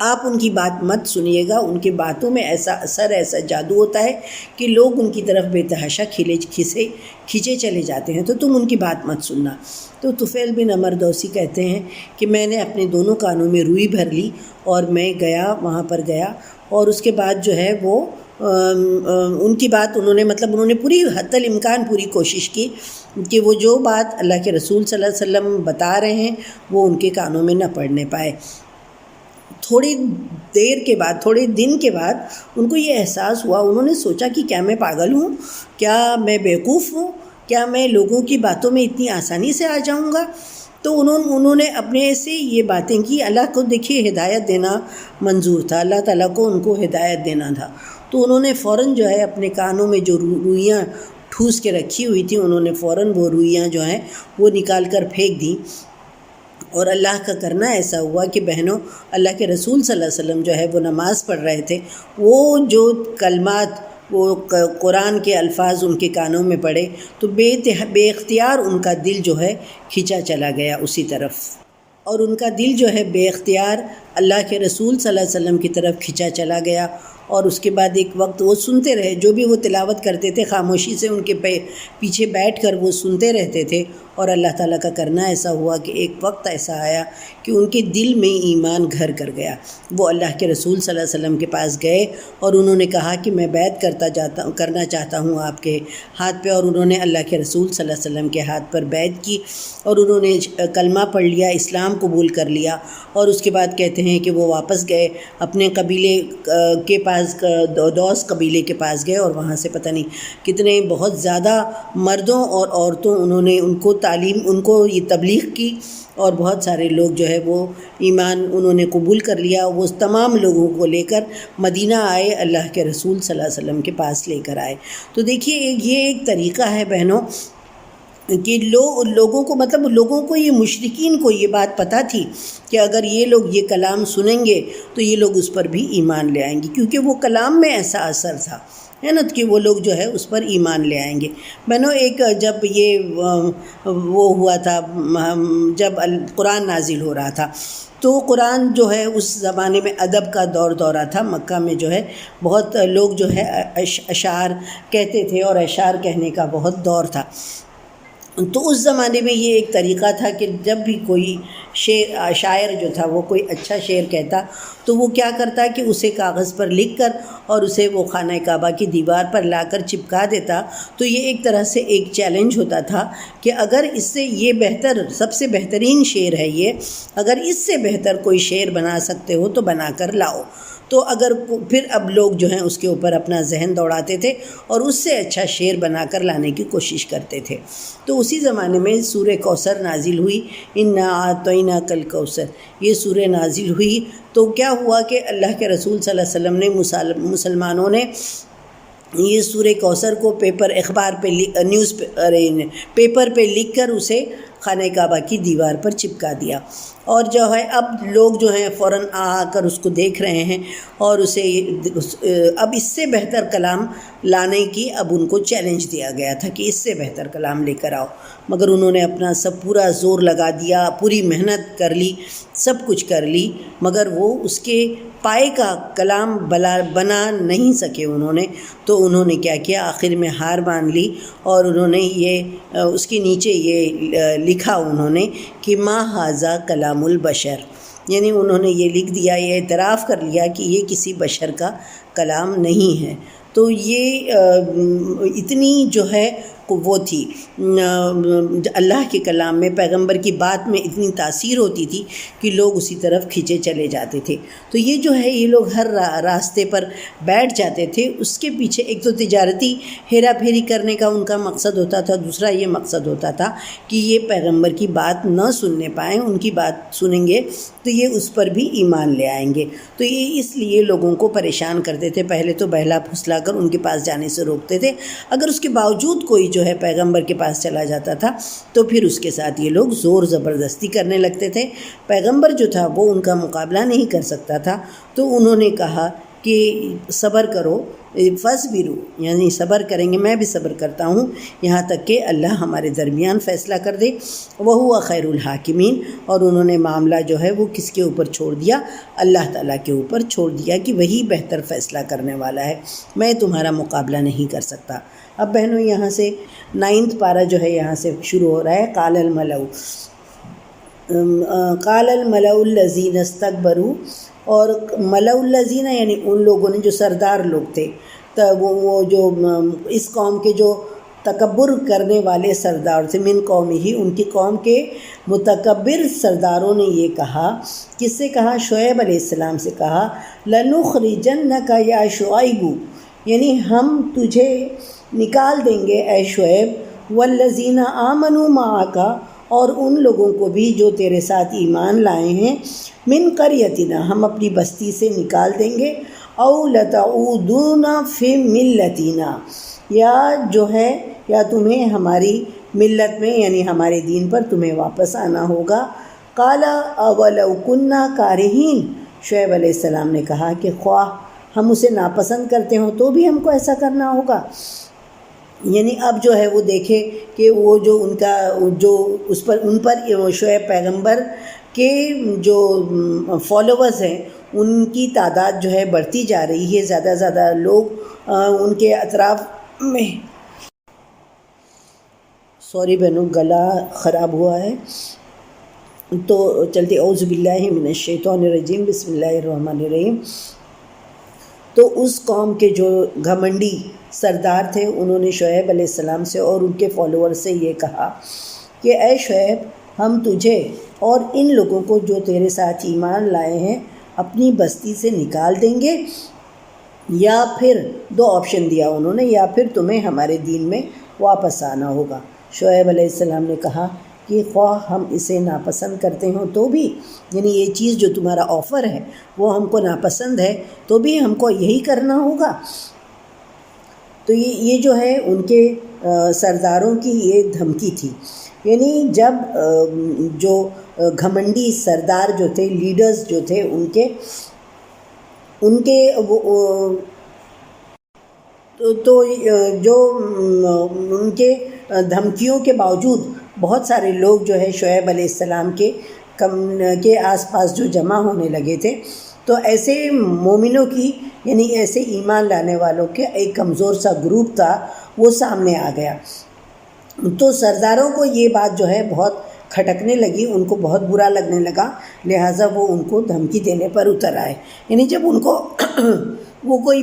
آپ ان کی بات مت سنیے گا، ان کی باتوں میں ایسا اثر، ایسا جادو ہوتا ہے کہ لوگ ان کی طرف بے تحاشا کھینچے چلے جاتے ہیں، تو تم ان کی بات مت سننا۔ تو طفیل بن عمر دوسی کہتے ہیں کہ میں نے اپنے دونوں کانوں میں روئی بھر لی اور میں وہاں پر گیا، اور اس کے بعد جو ہے وہ ان کی بات انہوں نے پوری حتی الامکان پوری کوشش کی کہ وہ جو بات اللہ کے رسول صلی اللہ علیہ وسلم بتا رہے ہیں وہ ان کے کانوں میں نہ پڑنے پائے۔ تھوڑے دن کے بعد ان کو یہ احساس ہوا، انہوں نے سوچا کہ کیا میں پاگل ہوں، کیا میں بیوقوف ہوں، کیا میں لوگوں کی باتوں میں اتنی آسانی سے آ جاؤں گا؟ تو انہوں نے اپنے سے یہ باتیں کی۔ اللہ کو دیکھیے ہدایت دینا منظور تھا، اللہ تعالیٰ کو ان کو ہدایت دینا تھا، تو انہوں نے فوراً جو ہے اپنے کانوں میں جو روئیاں ٹھوس کے رکھی ہوئی تھیں، انہوں نے فوراً وہ روئیاں جو ہیں وہ نکال کر پھینک دیں، اور اللہ کا کرنا ایسا ہوا کہ بہنوں، اللہ کے رسول صلی اللہ علیہ وسلم جو ہے وہ نماز پڑھ رہے تھے، وہ جو کلمات، وہ قرآن کے الفاظ ان کے کانوں میں پڑے تو بے اختیار ان کا دل جو ہے کھینچا چلا گیا اسی طرف، اور ان کا دل جو ہے بے اختیار اللہ کے رسول صلی اللہ علیہ وسلم کی طرف کھینچا چلا گیا۔ اور اس کے بعد ایک وقت وہ سنتے رہے، جو بھی وہ تلاوت کرتے تھے خاموشی سے ان کے پیچھے بیٹھ کر وہ سنتے رہتے تھے، اور اللہ تعالیٰ کا کرنا ایسا ہوا کہ ایک وقت ایسا آیا کہ ان کے دل میں ایمان گھر کر گیا۔ وہ اللہ کے رسول صلی اللہ علیہ وسلم کے پاس گئے اور انہوں نے کہا کہ میں بیعت کرنا چاہتا ہوں آپ کے ہاتھ پہ، اور انہوں نے اللہ کے رسول صلی اللہ علیہ وسلم کے ہاتھ پر بیعت کی، اور انہوں نے کلمہ پڑھ لیا، اسلام قبول کر لیا۔ اور اس کے بعد کہتے ہیں کہ وہ واپس گئے اپنے قبیلے کے پاس، دوس قبیلے کے پاس گئے، اور وہاں سے پتہ نہیں کتنے بہت زیادہ مردوں اور عورتوں انہوں نے ان کو تعلیم، ان کو یہ تبلیغ کی، اور بہت سارے لوگ جو ہے وہ ایمان انہوں نے قبول کر لیا۔ وہ تمام لوگوں کو لے کر مدینہ آئے، اللہ کے رسول صلی اللہ علیہ وسلم کے پاس لے کر آئے۔ تو دیکھیے یہ ایک طریقہ ہے بہنوں کہ لوگوں کو، مطلب لوگوں کو، یہ مشرکین کو یہ بات پتہ تھی کہ اگر یہ لوگ یہ کلام سنیں گے تو یہ لوگ اس پر بھی ایمان لے آئیں گے، کیونکہ وہ کلام میں ایسا اثر تھا، ہے نا، کہ وہ لوگ جو ہے اس پر ایمان لے آئیں گے۔ بہنوں، ایک جب یہ وہ ہوا تھا، جب قرآن نازل ہو رہا تھا، تو قرآن جو ہے اس زمانے میں ادب کا دورہ تھا، مکہ میں جو ہے بہت لوگ جو ہے اشعار کہتے تھے، اور اشعار کہنے کا بہت دور تھا۔ تو اس زمانے میں یہ ایک طریقہ تھا کہ جب بھی کوئی شاعر جو تھا وہ کوئی اچھا شعر کہتا تو وہ کیا کرتا کہ اسے کاغذ پر لکھ کر اور اسے وہ خانہ کعبہ کی دیوار پر لا کر چپکا دیتا۔ تو یہ ایک طرح سے ایک چیلنج ہوتا تھا کہ اگر اس سے یہ بہتر، سب سے بہترین شعر ہے یہ، اگر اس سے بہتر کوئی شعر بنا سکتے ہو تو بنا کر لاؤ۔ تو اگر پھر اب لوگ جو ہیں اس کے اوپر اپنا ذہن دوڑاتے تھے اور اس سے اچھا شعر بنا کر لانے کی کوشش کرتے تھے۔ تو اسی زمانے میں سورہ کوثر نازل ہوئی، اِنَّا أَعْطَيْنَاكَ الْكَوْثَرَ، یہ سورہ نازل ہوئی۔ تو کیا ہوا کہ اللہ کے رسول صلی اللہ علیہ وسلم نے، مسلمانوں نے یہ سورہ کوثر کو اخبار پہ، پیپر پہ لکھ کر اسے خانہ کعبہ کی دیوار پر چپکا دیا، اور جو ہے اب لوگ جو ہیں فوراً آ کر اس کو دیکھ رہے ہیں، اور اسے اب اس سے بہتر کلام لانے کی اب ان کو چیلنج دیا گیا تھا کہ اس سے بہتر کلام لے کر آؤ، مگر انہوں نے اپنا سب پورا زور لگا دیا، پوری محنت کر لی، سب کچھ کر لی، مگر وہ اس کے پائے کا کلام بنا نہیں سکے انہوں نے۔ تو انہوں نے کیا کیا، آخر میں ہار مان لی، اور انہوں نے یہ اس کے نیچے یہ لکھا انہوں نے کہ ما ھذا کلام البشر، یعنی انہوں نے یہ لکھ دیا، یہ اعتراف کر لیا کہ یہ کسی بشر کا کلام نہیں ہے۔ تو یہ اتنی جو ہے وہ تھی اللہ کے کلام میں، پیغمبر کی بات میں اتنی تاثیر ہوتی تھی کہ لوگ اسی طرف کھینچے چلے جاتے تھے۔ تو یہ جو ہے یہ لوگ ہر راستے پر بیٹھ جاتے تھے، اس کے پیچھے ایک تو تجارتی ہیرا پھیری کرنے کا ان کا مقصد ہوتا تھا، دوسرا یہ مقصد ہوتا تھا کہ یہ پیغمبر کی بات نہ سننے پائیں، ان کی بات سنیں گے تو یہ اس پر بھی ایمان لے آئیں گے۔ تو یہ اس لیے لوگوں کو پریشان کرتے تھے، پہلے تو بہلا پھسلا کر ان کے پاس جانے سے روکتے تھے، اگر اس کے باوجود کوئی جو ہے پیغمبر کے پاس چلا جاتا تھا تو پھر اس کے ساتھ یہ لوگ زور زبردستی کرنے لگتے تھے۔ پیغمبر جو تھا وہ ان کا مقابلہ نہیں کر سکتا تھا، تو انہوں نے کہا کہ صبر کرو، فَاصْبِرُوا، یعنی صبر کریں گے، میں بھی صبر کرتا ہوں یہاں تک کہ اللہ ہمارے درمیان فیصلہ کر دے، وَهُوَ خَيْرُ الْحَاكِمِينَ، اور انہوں نے معاملہ جو ہے وہ کس کے اوپر چھوڑ دیا، اللہ تعالیٰ کے اوپر چھوڑ دیا کہ وہی بہتر فیصلہ کرنے والا ہے، میں تمہارا مقابلہ نہیں کر سکتا۔ اب بہنوں یہاں سے 9واں پارہ جو ہے یہاں سے شروع ہو رہا ہے، قال الملأ الذین استکبروا، اور ملأ الذین یعنی ان لوگوں نے جو سردار لوگ تھے، وہ جو اس قوم کے جو تکبر کرنے والے سردار تھے، من قومی ہی، ان کی قوم کے متکبر سرداروں نے یہ کہا، کس سے کہا، شعیب علیہ السلام سے کہا، لَنُخْرِجَنَّكَ یا شعیب، یعنی ہم تجھے نکال دیں گے اے شعیب، والذین آمنوا معک، اور ان لوگوں کو بھی جو تیرے ساتھ ایمان لائے ہیں، من قریتنا، ہم اپنی بستی سے نکال دیں گے، او لتعودون فی ملتنا، یا جو ہے یا تمہیں ہماری ملت میں یعنی ہمارے دین پر تمہیں واپس آنا ہوگا، قال اولو کنا کارہین، شعیب علیہ السلام نے کہا کہ خواہ ہم اسے ناپسند کرتے ہوں تو بھی ہم کو ایسا کرنا ہوگا۔ یعنی اب جو ہے وہ دیکھے کہ وہ جو ان کا جو ان پر شعیب پیغمبر کے جو فالوورز ہیں ان کی تعداد جو ہے بڑھتی جا رہی ہے، زیادہ زیادہ لوگ ان کے اطراف میں سوری بہنوں گلا خراب ہوا ہے تو چلتے اعوذ باللہ من الشیطان الرجیم بسم اللہ الرحمن الرحیم۔ تو اس قوم کے جو گھمنڈی سردار تھے انہوں نے شعیب علیہ السلام سے اور ان کے فالوور سے یہ کہا کہ اے شعیب، ہم تجھے اور ان لوگوں کو جو تیرے ساتھ ایمان لائے ہیں اپنی بستی سے نکال دیں گے، یا پھر دو آپشن دیا انہوں نے، یا پھر تمہیں ہمارے دین میں واپس آنا ہوگا۔ شعیب علیہ السلام نے کہا کہ خواہ ہم اسے ناپسند کرتے ہوں تو بھی، یعنی یہ چیز جو تمہارا آفر ہے وہ ہم کو ناپسند ہے تو بھی ہم کو یہی کرنا ہوگا۔ تو یہ جو ہے ان کے سرداروں کی یہ دھمکی تھی، یعنی جب جو گھمنڈی سردار جو تھے، لیڈرز جو تھے ان کے تو جو ان کے دھمکیوں کے باوجود بہت سارے لوگ جو ہے شعیب علیہ السلام کے آس پاس جو جمع ہونے لگے تھے، تو ایسے مومنوں کی یعنی ایسے ایمان لانے والوں کے ایک کمزور سا گروپ تھا وہ سامنے آ گیا۔ تو سرداروں کو یہ بات جو ہے بہت کھٹکنے لگی، ان کو بہت برا لگنے لگا، لہٰذا وہ ان کو دھمکی دینے پر اتر آئے۔ یعنی جب ان کو وہ کوئی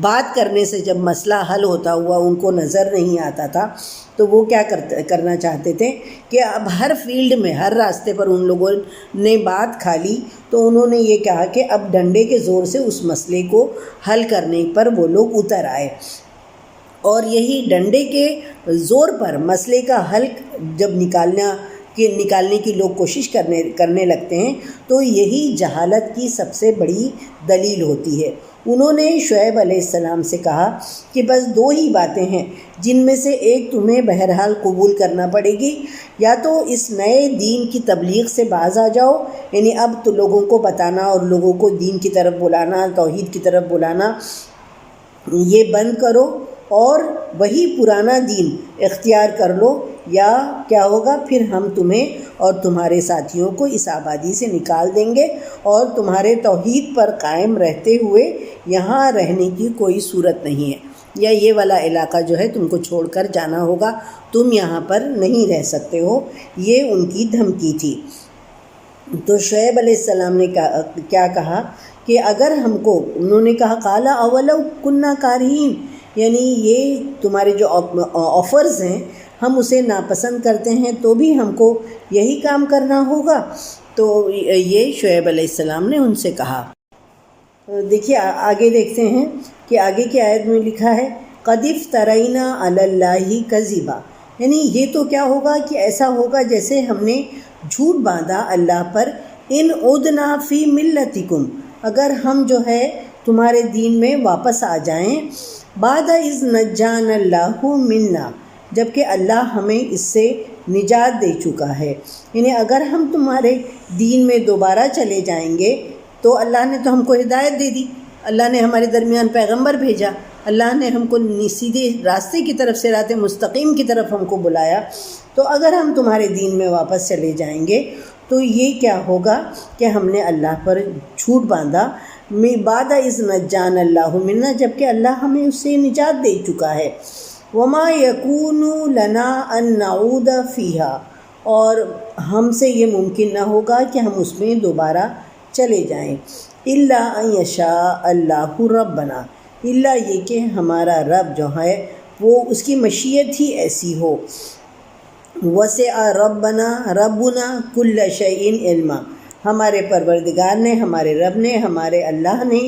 بات کرنے سے جب مسئلہ حل ہوتا ہوا ان کو نظر نہیں آتا تھا تو وہ کیا کرنا چاہتے تھے کہ اب ہر فیلڈ میں، ہر راستے پر ان لوگوں نے بات کھا لی، تو انہوں نے یہ کہا کہ اب ڈنڈے کے زور سے اس مسئلے کو حل کرنے پر وہ لوگ اتر آئے، اور یہی ڈنڈے کے زور پر مسئلے کا حل جب نکالنے کی لوگ کوشش کرنے لگتے ہیں تو یہی جہالت کی سب سے بڑی دلیل ہوتی ہے۔ انہوں نے شعیب علیہ السلام سے کہا کہ بس دو ہی باتیں ہیں جن میں سے ایک تمہیں بہرحال قبول کرنا پڑے گی، یا تو اس نئے دین کی تبلیغ سے باز آ جاؤ، یعنی اب تو لوگوں کو بتانا اور لوگوں کو دین کی طرف بلانا، توحید کی طرف بلانا یہ بند کرو اور وہی پرانا دین اختیار کر لو، یا کیا ہوگا پھر ہم تمہیں اور تمہارے ساتھیوں کو اس آبادی سے نکال دیں گے اور تمہارے توحید پر قائم رہتے ہوئے یہاں رہنے کی کوئی صورت نہیں ہے، یا یہ والا علاقہ جو ہے تم کو چھوڑ کر جانا ہوگا، تم یہاں پر نہیں رہ سکتے ہو۔ یہ ان کی دھمکی تھی۔ تو شعیب علیہ السلام نے کیا کہا کہ اگر ہم کو، انہوں نے کہا قال اولو کنا کارہین، یعنی یہ تمہارے جو آفرز ہیں ہم اسے ناپسند کرتے ہیں تو بھی ہم کو یہی کام کرنا ہوگا۔ تو یہ شعیب علیہ السلام نے ان سے کہا۔ دیکھیے آگے دیکھتے ہیں کہ آگے کی آیت میں لکھا ہے قد افترینا علی اللہ کذبا، یعنی یہ تو کیا ہوگا کہ ایسا ہوگا جیسے ہم نے جھوٹ باندھا اللہ پر، ان عدنا فی ملتکم، اگر ہم جو ہے تمہارے دین میں واپس آ جائیں، بعد اذ نجانا اللہ منا، جبکہ اللہ ہمیں اس سے نجات دے چکا ہے، یعنی اگر ہم تمہارے دین میں دوبارہ چلے جائیں گے تو اللہ نے تو ہم کو ہدایت دے دی، اللہ نے ہمارے درمیان پیغمبر بھیجا، اللہ نے ہم کو سیدھے راستے کی طرف، صراط مستقیم کی طرف ہم کو بلایا، تو اگر ہم تمہارے دین میں واپس چلے جائیں گے تو یہ کیا ہوگا کہ ہم نے اللہ پر جھوٹ باندھا، بعد اذ نجانا اللہ منا، جبکہ اللہ ہمیں اس سے نجات دے چکا ہے، وما یکون لنا ان نعود فیہا، اور ہم سے یہ ممکن نہ ہوگا کہ ہم اس میں دوبارہ چلے جائیں، الا ان یشاء اللہ ربنا، الا یہ کہ ہمارا رب جو ہے وہ اس کی مشیت ہی ایسی ہو، وسع ربنا کل شیء علما، ہمارے پروردگار نے، ہمارے رب نے، ہمارے اللہ نے،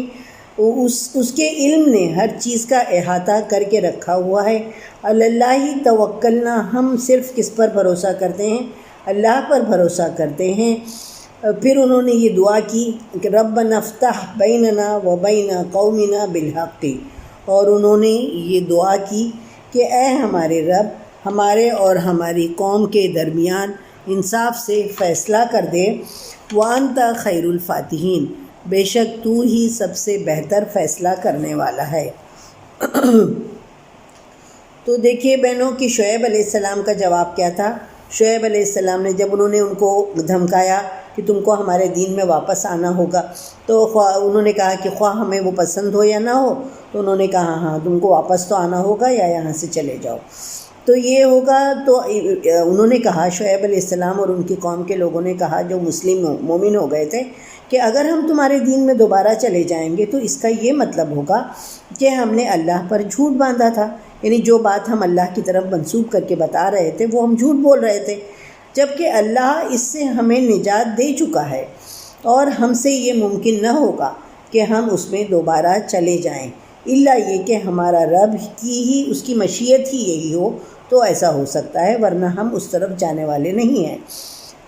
اس کے علم نے ہر چیز کا احاطہ کر کے رکھا ہوا ہے۔ اللہ توکلنا، ہم صرف کس پر بھروسہ کرتے ہیں؟ اللہ پر بھروسہ کرتے ہیں۔ پھر انہوں نے یہ دعا کی کہ ربنا افتح بیننا و بین قومنا بالحق، اور انہوں نے یہ دعا کی کہ اے ہمارے رب، ہمارے اور ہماری قوم کے درمیان انصاف سے فیصلہ کر دے۔ وَأَنْتَ خَيْرُ الْفَاتِحِينَ، بے شک تو ہی سب سے بہتر فیصلہ کرنے والا ہے۔ تو دیکھیے بہنوں کہ شعیب علیہ السلام کا جواب کیا تھا۔ شعیب علیہ السلام نے جب انہوں نے ان کو دھمکایا کہ تم کو ہمارے دین میں واپس آنا ہوگا، تو انہوں نے کہا کہ خواہ ہمیں وہ پسند ہو یا نہ ہو، تو انہوں نے کہا ہاں تم کو واپس تو آنا ہوگا یا یہاں سے چلے جاؤ، تو یہ ہوگا۔ تو انہوں نے کہا، شعیب علیہ السلام اور ان کی قوم کے لوگوں نے کہا جو مسلم مومن ہو گئے تھے، کہ اگر ہم تمہارے دین میں دوبارہ چلے جائیں گے تو اس کا یہ مطلب ہوگا کہ ہم نے اللہ پر جھوٹ باندھا تھا، یعنی جو بات ہم اللہ کی طرف منسوب کر کے بتا رہے تھے وہ ہم جھوٹ بول رہے تھے، جبکہ اللہ اس سے ہمیں نجات دے چکا ہے اور ہم سے یہ ممکن نہ ہوگا کہ ہم اس میں دوبارہ چلے جائیں، الا یہ کہ ہمارا رب کی ہی اس کی مشیت ہی یہی ہو تو ایسا ہو سکتا ہے، ورنہ ہم اس طرف جانے والے نہیں ہیں۔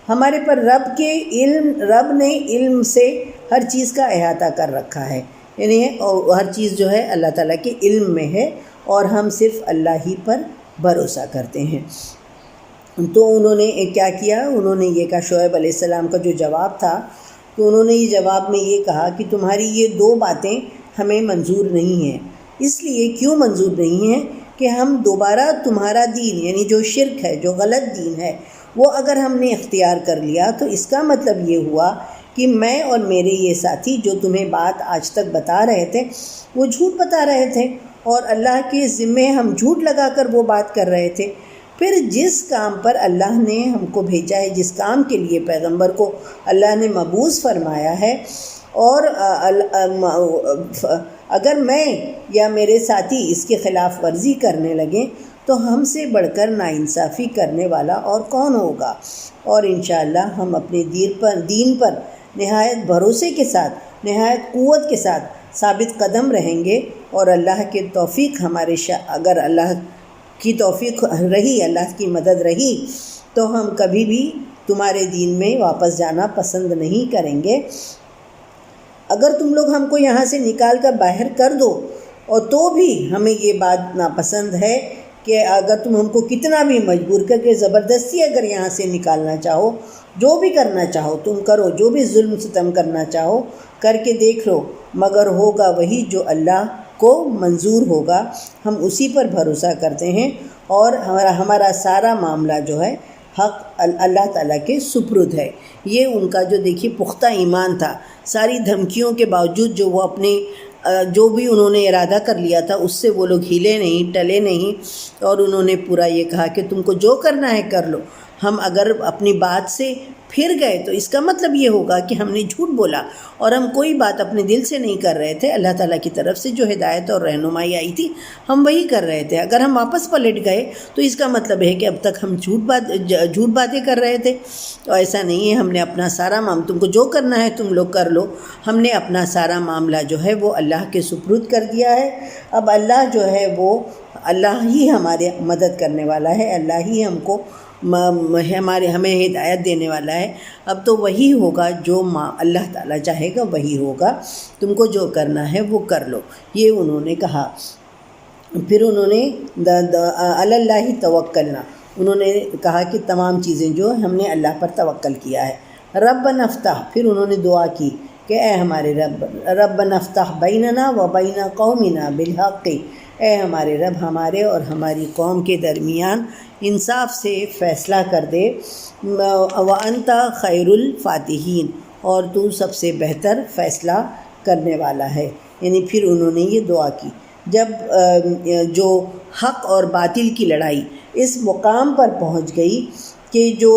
ہمارے پر رب نے علم سے ہر چیز کا احاطہ کر رکھا ہے، یعنی ہر چیز جو ہے اللہ تعالیٰ کے علم میں ہے اور ہم صرف اللہ ہی پر بھروسہ کرتے ہیں۔ تو انہوں نے کیا کیا، انہوں نے یہ کہا، شعیب علیہ السلام کا جو جواب تھا، تو انہوں نے یہ جواب میں یہ کہا کہ تمہاری یہ دو باتیں ہمیں منظور نہیں ہیں۔ اس لیے کیوں منظور نہیں ہیں کہ ہم دوبارہ تمہارا دین، یعنی جو شرک ہے، جو غلط دین ہے، وہ اگر ہم نے اختیار کر لیا تو اس کا مطلب یہ ہوا کہ میں اور میرے یہ ساتھی جو تمہیں بات آج تک بتا رہے تھے وہ جھوٹ بتا رہے تھے اور اللہ کے ذمے ہم جھوٹ لگا کر وہ بات کر رہے تھے۔ پھر جس کام پر اللہ نے ہم کو بھیجا ہے، جس کام کے لیے پیغمبر کو اللہ نے مبعوث فرمایا ہے، اور اگر میں یا میرے ساتھی اس کے خلاف ورزی کرنے لگیں تو ہم سے بڑھ کر ناانصافی کرنے والا اور کون ہوگا، اور انشاءاللہ ہم اپنے دین پر نہایت بھروسے کے ساتھ، نہایت قوت کے ساتھ ثابت قدم رہیں گے، اور اللہ کے توفیق اگر اللہ کی توفیق رہی، اللہ کی مدد رہی، تو ہم کبھی بھی تمہارے دین میں واپس جانا پسند نہیں کریں گے۔ اگر تم لوگ ہم کو یہاں سے نکال کر باہر کر دو، اور تو بھی ہمیں یہ بات ناپسند ہے کہ اگر تم ہم کو کتنا بھی مجبور کر کے زبردستی اگر یہاں سے نکالنا چاہو، جو بھی کرنا چاہو تم کرو، جو بھی ظلم ستم کرنا چاہو کر کے دیکھ لو، مگر ہوگا وہی جو اللہ کو منظور ہوگا۔ ہم اسی پر بھروسہ کرتے ہیں اور ہمارا سارا معاملہ جو ہے حق اللہ تعالیٰ کے سپرد ہے۔ یہ ان کا جو دیکھیے پختہ ایمان تھا، ساری دھمکیوں کے باوجود جو وہ اپنے جو بھی انہوں نے ارادہ کر لیا تھا اس سے وہ لوگ ہلے نہیں، ٹلے نہیں، اور انہوں نے پورا یہ کہا کہ تم کو جو کرنا ہے کر لو، ہم اگر اپنی بات سے پھر گئے تو اس کا مطلب یہ ہوگا کہ ہم نے جھوٹ بولا اور ہم کوئی بات اپنے دل سے نہیں کر رہے تھے، اللہ تعالیٰ کی طرف سے جو ہدایت اور رہنمائی آئی تھی ہم وہی کر رہے تھے۔ اگر ہم واپس پلٹ گئے تو اس کا مطلب ہے کہ اب تک ہم جھوٹ باتیں کر رہے تھے، تو ایسا نہیں ہے۔ ہم نے اپنا سارا معاملہ، تم کو جو کرنا ہے تم لوگ کر لو، ہم نے اپنا سارا معاملہ جو ہے وہ اللہ کے سپرد کر دیا ہے۔ اب اللہ جو ہے وہ اللہ ہی ہمارے مدد کرنے والا ہے، اللہ ہی ہم کو ہمیں ہدایت دینے والا ہے۔ اب تو وہی ہوگا جو اللہ تعالیٰ چاہے گا وہی ہوگا، تم کو جو کرنا ہے وہ کر لو، یہ انہوں نے کہا۔ پھر انہوں نے علی اللہ توکلنا، انہوں نے کہا کہ تمام چیزیں جو ہم نے اللہ پر توکل کیا ہے۔ ربنا افتح، پھر انہوں نے دعا کی کہ اے ہمارے رب، ربنا افتح بیننا و بین قومنا بالحق، اے ہمارے رب ہمارے اور ہماری قوم کے درمیان انصاف سے فیصلہ کر دے، وَأَنْتَ خَيْرُ الْفَاتِحِينَ، اور تو سب سے بہتر فیصلہ کرنے والا ہے۔ یعنی پھر انہوں نے یہ دعا کی جب جو حق اور باطل کی لڑائی اس مقام پر پہنچ گئی کہ جو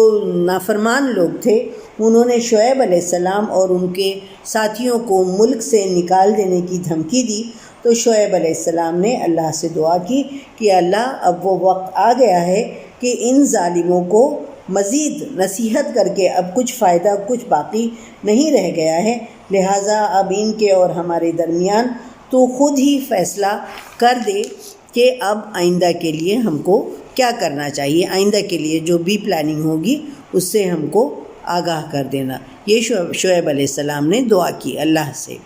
نافرمان لوگ تھے انہوں نے شعیب علیہ السلام اور ان کے ساتھیوں کو ملک سے نکال دینے کی دھمکی دی، تو شعیب علیہ السلام نے اللہ سے دعا کی کہ اللہ اب وہ وقت آ گیا ہے کہ ان ظالموں کو مزید نصیحت کر کے اب کچھ فائدہ، کچھ باقی نہیں رہ گیا ہے، لہٰذا اب ان کے اور ہمارے درمیان تو خود ہی فیصلہ کر دے کہ اب آئندہ کے لیے ہم کو کیا کرنا چاہیے، آئندہ کے لیے جو بھی پلاننگ ہوگی اس سے ہم کو آگاہ کر دینا۔ یہ شعیب علیہ السلام نے دعا کی اللہ سے۔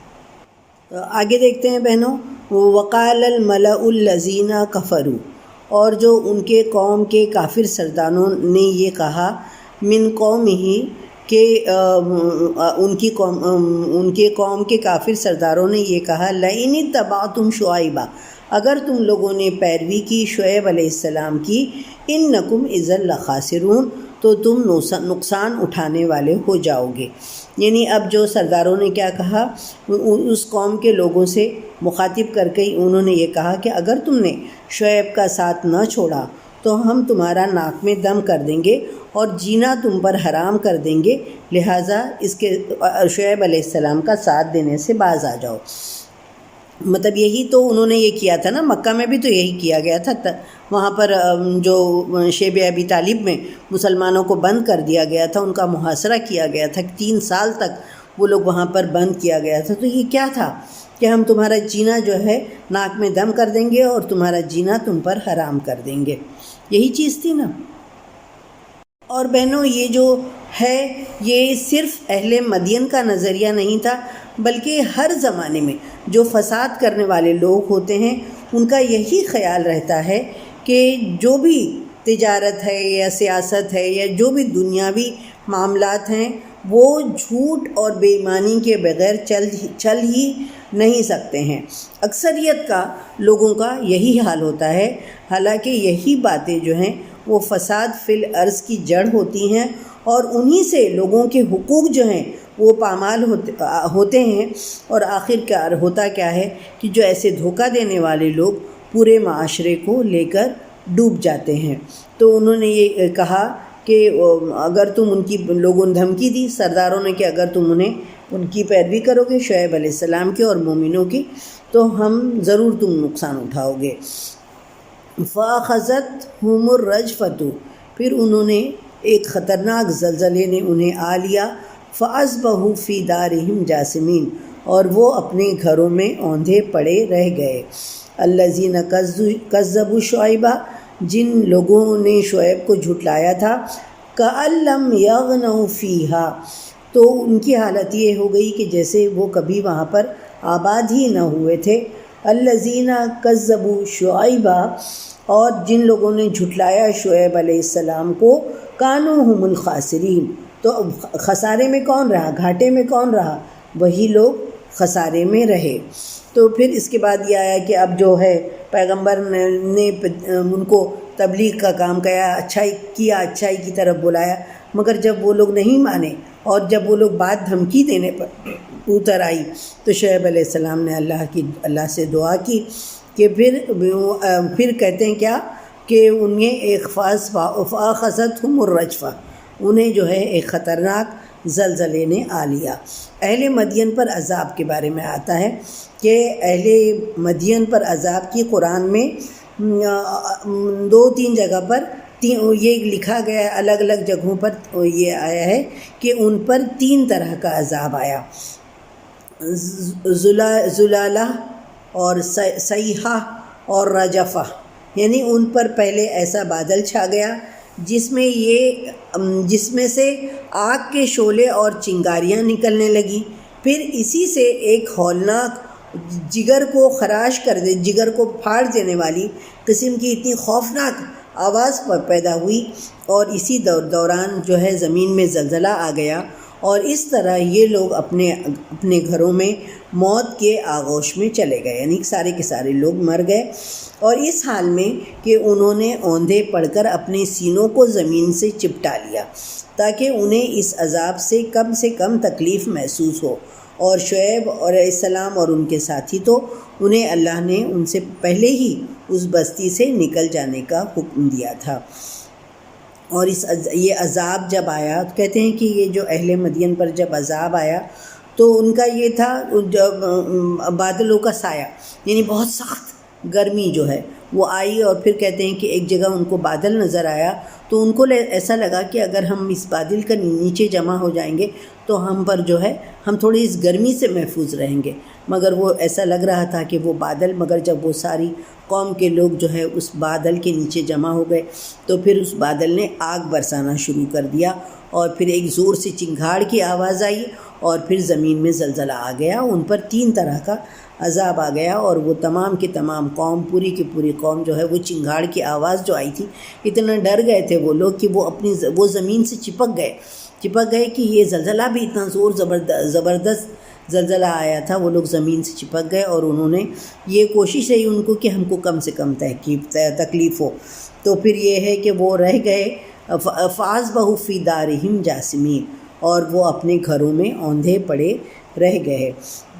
آگے دیکھتے ہیں بہنوں، وقال الملأ الذین کفروا، اور جو ان کے قوم کے کافر سرداروں نے یہ کہا من قوم ہی کہ ان کے قوم کے کافر سرداروں نے یہ کہا لئن اتبعتم شعیبا، اگر تم لوگوں نے پیروی کی شعیب علیہ السلام کی، انکم اذا لخاسرون، تو تم نقصان اٹھانے والے ہو جاؤ گے۔ یعنی اب جو سرداروں نے کیا کہا، اس قوم کے لوگوں سے مخاطب کر کے انہوں نے یہ کہا کہ اگر تم نے شعیب کا ساتھ نہ چھوڑا تو ہم تمہارا ناک میں دم کر دیں گے اور جینا تم پر حرام کر دیں گے، لہٰذا اس کے شعیب علیہ السلام کا ساتھ دینے سے باز آ جاؤ۔ مطلب یہی تو انہوں نے یہ کیا تھا نا، مکہ میں بھی تو یہی کیا گیا تھا، وہاں پر جو شیب ابی طالب میں مسلمانوں کو بند کر دیا گیا تھا، ان کا محاصرہ کیا گیا تھا، 3 سال تک وہ لوگ وہاں پر بند کیا گیا تھا۔ تو یہ کیا تھا کہ ہم تمہارا جینا جو ہے ناک میں دم کر دیں گے اور تمہارا جینا تم پر حرام کر دیں گے، یہی چیز تھی نا۔ اور بہنوں، یہ جو ہے یہ صرف اہل مدین کا نظریہ نہیں تھا، بلکہ ہر زمانے میں جو فساد کرنے والے لوگ ہوتے ہیں ان کا یہی خیال رہتا ہے کہ جو بھی تجارت ہے یا سیاست ہے یا جو بھی دنیاوی معاملات ہیں وہ جھوٹ اور بے ایمانی کے بغیر چل ہی نہیں سکتے ہیں۔ اکثریت کا لوگوں کا یہی حال ہوتا ہے، حالانکہ یہی باتیں جو ہیں وہ فساد فی الارض کی جڑ ہوتی ہیں اور انہی سے لوگوں کے حقوق جو ہیں وہ پامال ہوتے ہیں، اور آخر کار ہوتا کیا ہے کہ جو ایسے دھوکہ دینے والے لوگ پورے معاشرے کو لے کر ڈوب جاتے ہیں۔ تو انہوں نے یہ کہا کہ اگر تم ان کی لوگوں نے دھمکی دی سرداروں نے کہ اگر تم ان کی پیروی کرو گے شعیب علیہ السلام کی اور مومنوں کی تو ہم ضرور تم نقصان اٹھاؤ گے۔ فَأَخَذَتْهُمُ الرَّجْفَةُ، پھر انہوں نے ایک خطرناک زلزلے نے انہیں آ لیا، فَأَصْبَحُوا فِي دَارِهِمْ جَاثِمِينَ، اور وہ اپنے گھروں میں اوندھے پڑے رہ گئے۔ الَّذِينَ كَذَّبُوا شُعَيْبًا، جن لوگوں نے شعیب کو جھٹلایا تھا، كَأَن لَّمْ يَغْنَوْا فِيهَا، تو ان کی حالت یہ ہو گئی کہ جیسے وہ کبھی وہاں پر آباد ہی نہ ہوئے تھے۔ الَّذِينَ كَذَّبُوا شُعَيْبًا، اور جن لوگوں نے جھٹلایا شعیب علیہ السلام کو، كَانُوا هُمُ الْخَاسِرِينَ، تو خسارے میں کون رہا، گھاٹے میں کون رہا، وہی لوگ خسارے میں رہے۔ تو پھر اس کے بعد یہ آیا کہ اب جو ہے پیغمبر نے ان کو تبلیغ کا کام کیا، اچھائی کی طرف بلایا، مگر جب وہ لوگ نہیں مانے اور جب وہ لوگ بات دھمکی دینے پر اتر آئی تو شعیب علیہ السلام نے اللہ سے دعا کی کہ پھر کہتے ہیں کیا کہ انہیں ایک فَأَخَذَتْهُمُ الرَّجْفَةُ، انہیں جو ہے ایک خطرناک زلزلے نے آ لیا۔ اہل مدین پر عذاب کے بارے میں آتا ہے کہ اہل مدین پر عذاب کی قرآن میں 2-3 جگہ پر یہ لکھا گیا ہے، الگ الگ جگہوں پر یہ آیا ہے کہ ان پر 3 طرح کا عذاب آیا، زلالہ اور صیحہ اور رجفہ، یعنی ان پر پہلے ایسا بادل چھا گیا جس میں سے آگ کے شعلے اور چنگاریاں نکلنے لگیں، پھر اسی سے ایک ہولناک جگر کو خراش کر دے، جگر کو پھاڑ دینے والی قسم کی اتنی خوفناک آواز پیدا ہوئی، اور اسی دوران جو ہے زمین میں زلزلہ آ گیا، اور اس طرح یہ لوگ اپنے گھروں میں موت کے آغوش میں چلے گئے، یعنی سارے کے سارے لوگ مر گئے، اور اس حال میں کہ انہوں نے اوندھے پڑ کر اپنے سینوں کو زمین سے چپٹا لیا تاکہ انہیں اس عذاب سے کم تکلیف محسوس ہو، اور شعیب علیہ السلام اور ان کے ساتھی تو انہیں اللہ نے ان سے پہلے ہی اس بستی سے نکل جانے کا حکم دیا تھا۔ اور یہ عذاب جب آیا، کہتے ہیں کہ یہ جو اہل مدین پر جب عذاب آیا تو ان کا یہ تھا جب بادلوں کا سایہ، یعنی بہت سخت گرمی جو ہے وہ آئی، اور پھر کہتے ہیں کہ ایک جگہ ان کو بادل نظر آیا تو ان کو ایسا لگا کہ اگر ہم اس بادل کا نیچے جمع ہو جائیں گے تو ہم پر جو ہے ہم تھوڑی اس گرمی سے محفوظ رہیں گے، مگر وہ ایسا لگ رہا تھا کہ وہ بادل، مگر جب وہ ساری قوم کے لوگ جو ہے اس بادل کے نیچے جمع ہو گئے تو پھر اس بادل نے آگ برسانا شروع کر دیا، اور پھر ایک زور سے چنگھاڑ کی آواز آئی، اور پھر زمین میں زلزلہ آ گیا۔ ان پر 3 طرح کا عذاب آ گیا اور وہ تمام کی تمام قوم، پوری کی پوری قوم جو ہے وہ چنگھاڑ کی آواز جو آئی تھی، اتنا ڈر گئے تھے وہ لوگ کہ وہ زمین سے چپک گئے کہ یہ زلزلہ بھی اتنا زبردست زلزلہ آیا تھا، وہ لوگ زمین سے چپک گئے اور انہوں نے یہ کوشش رہی ان کو کہ ہم کو کم سے کم تکلیف ہو، تو پھر یہ ہے کہ وہ رہ گئے فَأَصْبَحُوا فِي دَارِهِمْ جَاثِمِينَ، اور وہ اپنے گھروں میں اوندھے پڑے رہ گئے۔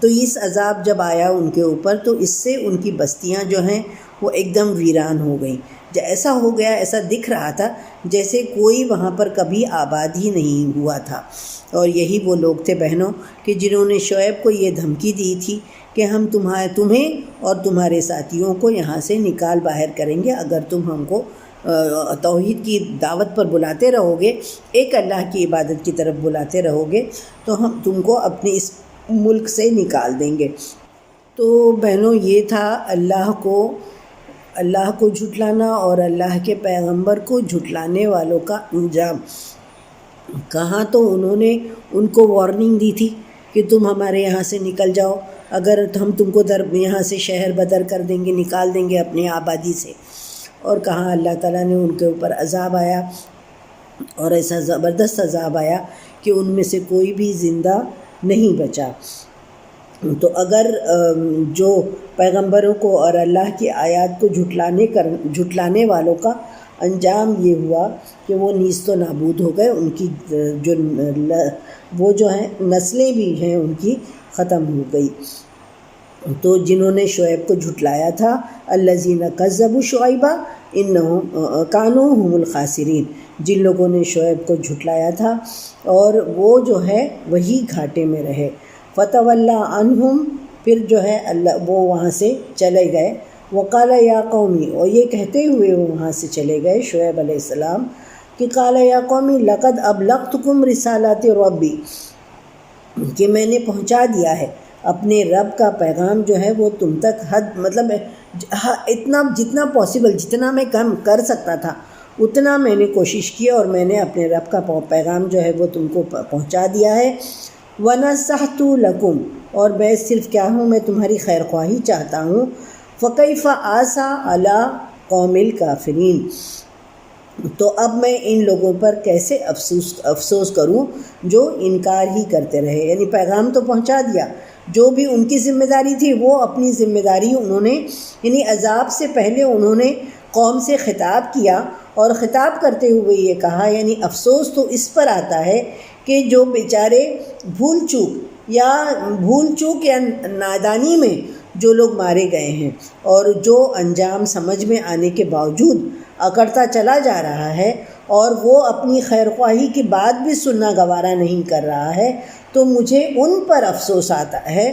تو اس عذاب جب آیا ان کے اوپر تو اس سے ان کی بستیاں جو ہیں وہ ایک دم ویران ہو گئیں، ایسا ہو گیا، ایسا دکھ رہا تھا جیسے کوئی وہاں پر کبھی آباد ہی نہیں ہوا تھا۔ اور یہی وہ لوگ تھے بہنوں کہ جنہوں نے شعیب کو یہ دھمکی دی تھی کہ ہم تمہیں اور تمہارے ساتھیوں کو یہاں سے نکال باہر کریں گے اگر تم ہم کو توحید کی دعوت پر بلاتے رہو گے، ایک اللہ کی عبادت کی طرف بلاتے رہو گے تو ہم تم کو اپنے اس ملک سے نکال دیں گے۔ تو بہنوں یہ تھا اللہ کو جھٹلانا اور اللہ کے پیغمبر کو جھٹلانے والوں کا انجام۔ کہاں تو انہوں نے ان کو وارننگ دی تھی کہ تم ہمارے یہاں سے نکل جاؤ، اگر ہم تم کو یہاں سے شہر بدر کر دیں گے، نکال دیں گے اپنی آبادی سے، اور کہاں اللہ تعالیٰ نے ان کے اوپر عذاب آیا اور ایسا زبردست عذاب آیا کہ ان میں سے کوئی بھی زندہ نہیں بچا۔ تو اگر جو پیغمبروں کو اور اللہ کی آیات کو جھٹلانے والوں کا انجام یہ ہوا کہ وہ نیست و نابود ہو گئے، ان کی جو ہیں نسلیں بھی ہیں ان کی ختم ہو گئی۔ تو جنہوں نے شعیب کو جھٹلایا تھا، الذین کذبوا شعیبا انہم کانوا هم الخاسرین، جن لوگوں نے شعیب کو جھٹلایا تھا اور وہ جو ہے وہی گھاٹے میں رہے۔ فتولی عنہم، پھر جو ہے وہ وہاں سے چلے گئے۔ وقال یا قومی، اور یہ کہتے ہوئے وہ وہاں سے چلے گئے شعیب علیہ السلام کہ قال یا قومی لقد ابلغتکم رسالات ربی، کہ میں نے پہنچا دیا ہے اپنے رب کا پیغام جو ہے وہ تم تک مطلب اتنا جتنا پاسبل، جتنا میں کم کر سکتا تھا اتنا میں نے کوشش کی اور میں نے اپنے رب کا پیغام جو ہے وہ تم کو پہنچا دیا ہے۔ وَنَصَحْتُ لَكُمْ، اور میں صرف کیا ہوں، میں تمہاری خیر خواہی چاہتا ہوں۔ فَكَيْفَ آسَىٰ عَلَىٰ قَوْمِ الْكَافِرِينَ، تو اب میں ان لوگوں پر کیسے افسوس کروں جو انکار ہی کرتے رہے۔ یعنی پیغام تو پہنچا دیا، جو بھی ان کی ذمہ داری تھی وہ اپنی ذمہ داری انہوں نے، یعنی عذاب سے پہلے انہوں نے قوم سے خطاب کیا اور خطاب کرتے ہوئے یہ کہا، یعنی افسوس تو اس پر آتا ہے کہ جو بیچارے بھول چوک یا نادانی میں جو لوگ مارے گئے ہیں اور جو انجام سمجھ میں آنے کے باوجود اکڑتا چلا جا رہا ہے اور وہ اپنی خیر خواہی کی بات بھی سننا گوارا نہیں کر رہا ہے، تو مجھے ان پر افسوس آتا ہے،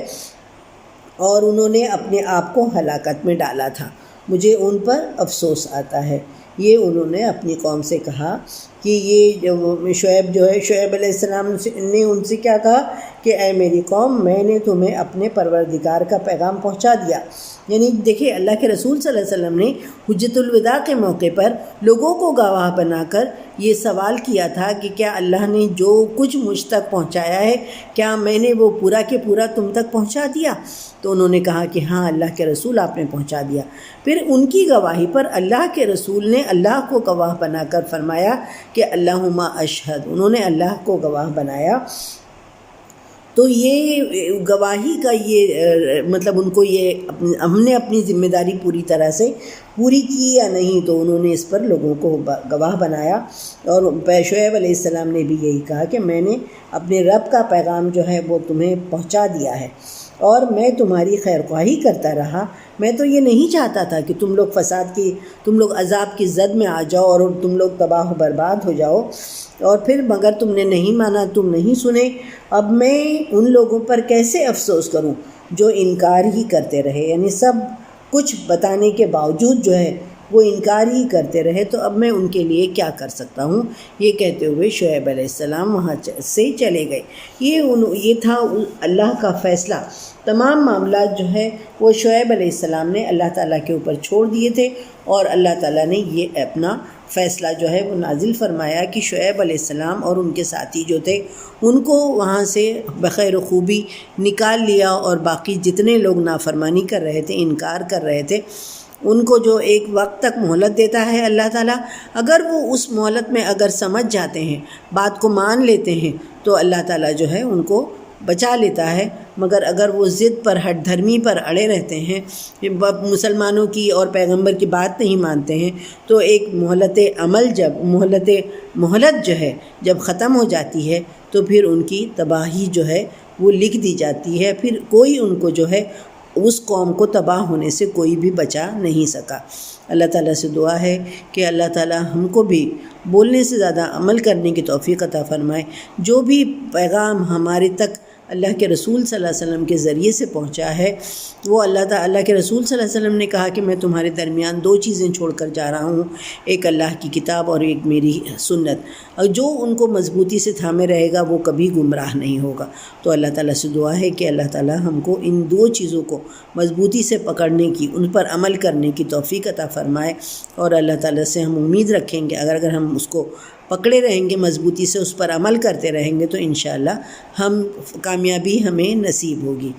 اور انہوں نے اپنے آپ کو ہلاکت میں ڈالا تھا، مجھے ان پر افسوس آتا ہے۔ یہ انہوں نے اپنی قوم سے کہا کہ یہ شعیب علیہ السلام نے ان سے کیا کہا کہ اے میری قوم، میں نے تمہیں اپنے پروردگار کا پیغام پہنچا دیا۔ یعنی دیکھیں اللہ کے رسول صلی اللہ علیہ وسلم نے حجت الوداع کے موقع پر لوگوں کو گواہ بنا کر یہ سوال کیا تھا کہ کیا اللہ نے جو کچھ مجھ تک پہنچایا ہے کیا میں نے وہ پورا کے پورا تم تک پہنچا دیا؟ تو انہوں نے کہا کہ ہاں اللہ کے رسول آپ نے پہنچا دیا۔ پھر ان کی گواہی پر اللہ کے رسول نے اللہ کو گواہ بنا کر فرمایا کہ اللہم اشہد، انہوں نے اللہ کو گواہ بنایا۔ تو یہ گواہی کا یہ مطلب ان کو یہ ہم نے اپنی ذمہ داری پوری طرح سے پوری کی یا نہیں، تو انہوں نے اس پر لوگوں کو گواہ بنایا۔ اور شعیب علیہ السلام نے بھی یہی کہا کہ میں نے اپنے رب کا پیغام جو ہے وہ تمہیں پہنچا دیا ہے اور میں تمہاری خیر خواہی کرتا رہا۔ میں تو یہ نہیں چاہتا تھا کہ تم لوگ عذاب کی زد میں آ جاؤ اور تم لوگ تباہ و برباد ہو جاؤ، اور پھر مگر تم نے نہیں مانا، تم نہیں سنے۔ اب میں ان لوگوں پر کیسے افسوس کروں جو انکار ہی کرتے رہے، یعنی سب کچھ بتانے کے باوجود جو ہے وہ انکار ہی کرتے رہے، تو اب میں ان کے لیے کیا کر سکتا ہوں۔ یہ کہتے ہوئے شعیب علیہ السلام وہاں سے چلے گئے۔ یہ تھا اللہ کا فیصلہ۔ تمام معاملات جو ہے وہ شعیب علیہ السلام نے اللہ تعالیٰ کے اوپر چھوڑ دیے تھے اور اللہ تعالیٰ نے یہ اپنا فیصلہ جو ہے وہ نازل فرمایا کہ شعیب علیہ السلام اور ان کے ساتھی جو تھے ان کو وہاں سے بخیر و خوبی نکال لیا، اور باقی جتنے لوگ نافرمانی کر رہے تھے، انکار کر رہے تھے، ان کو جو ایک وقت تک مہلت دیتا ہے اللہ تعالیٰ، اگر وہ اس مہلت میں اگر سمجھ جاتے ہیں، بات کو مان لیتے ہیں، تو اللہ تعالیٰ جو ہے ان کو بچا لیتا ہے۔ مگر اگر وہ ضد پر، ہٹ دھرمی پر اڑے رہتے ہیں، مسلمانوں کی اور پیغمبر کی بات نہیں مانتے ہیں، تو ایک مہلت عمل، جب مہلت جو ہے جب ختم ہو جاتی ہے تو پھر ان کی تباہی جو ہے وہ لکھ دی جاتی ہے، پھر کوئی ان کو جو ہے اس قوم کو تباہ ہونے سے کوئی بھی بچا نہیں سکا۔ اللہ تعالیٰ سے دعا ہے کہ اللہ تعالیٰ ہم کو بھی بولنے سے زیادہ عمل کرنے کی توفیق عطا فرمائے۔ جو بھی پیغام ہمارے تک اللہ کے رسول صلی اللہ علیہ وسلم کے ذریعے سے پہنچا ہے، وہ اللہ کے رسول صلی اللہ علیہ وسلم نے کہا کہ میں تمہارے درمیان 2 چیزیں چھوڑ کر جا رہا ہوں، ایک اللہ کی کتاب اور ایک میری سنت، اور جو ان کو مضبوطی سے تھامے رہے گا وہ کبھی گمراہ نہیں ہوگا۔ تو اللہ تعالیٰ سے دعا ہے کہ اللہ تعالیٰ ہم کو ان 2 چیزوں کو مضبوطی سے پکڑنے کی، ان پر عمل کرنے کی توفیق عطا فرمائے، اور اللہ تعالیٰ سے ہم امید رکھیں گے اگر ہم اس کو پکڑے رہیں گے، مضبوطی سے اس پر عمل کرتے رہیں گے، تو انشاءاللہ ہم کامیابی ہمیں نصیب ہوگی۔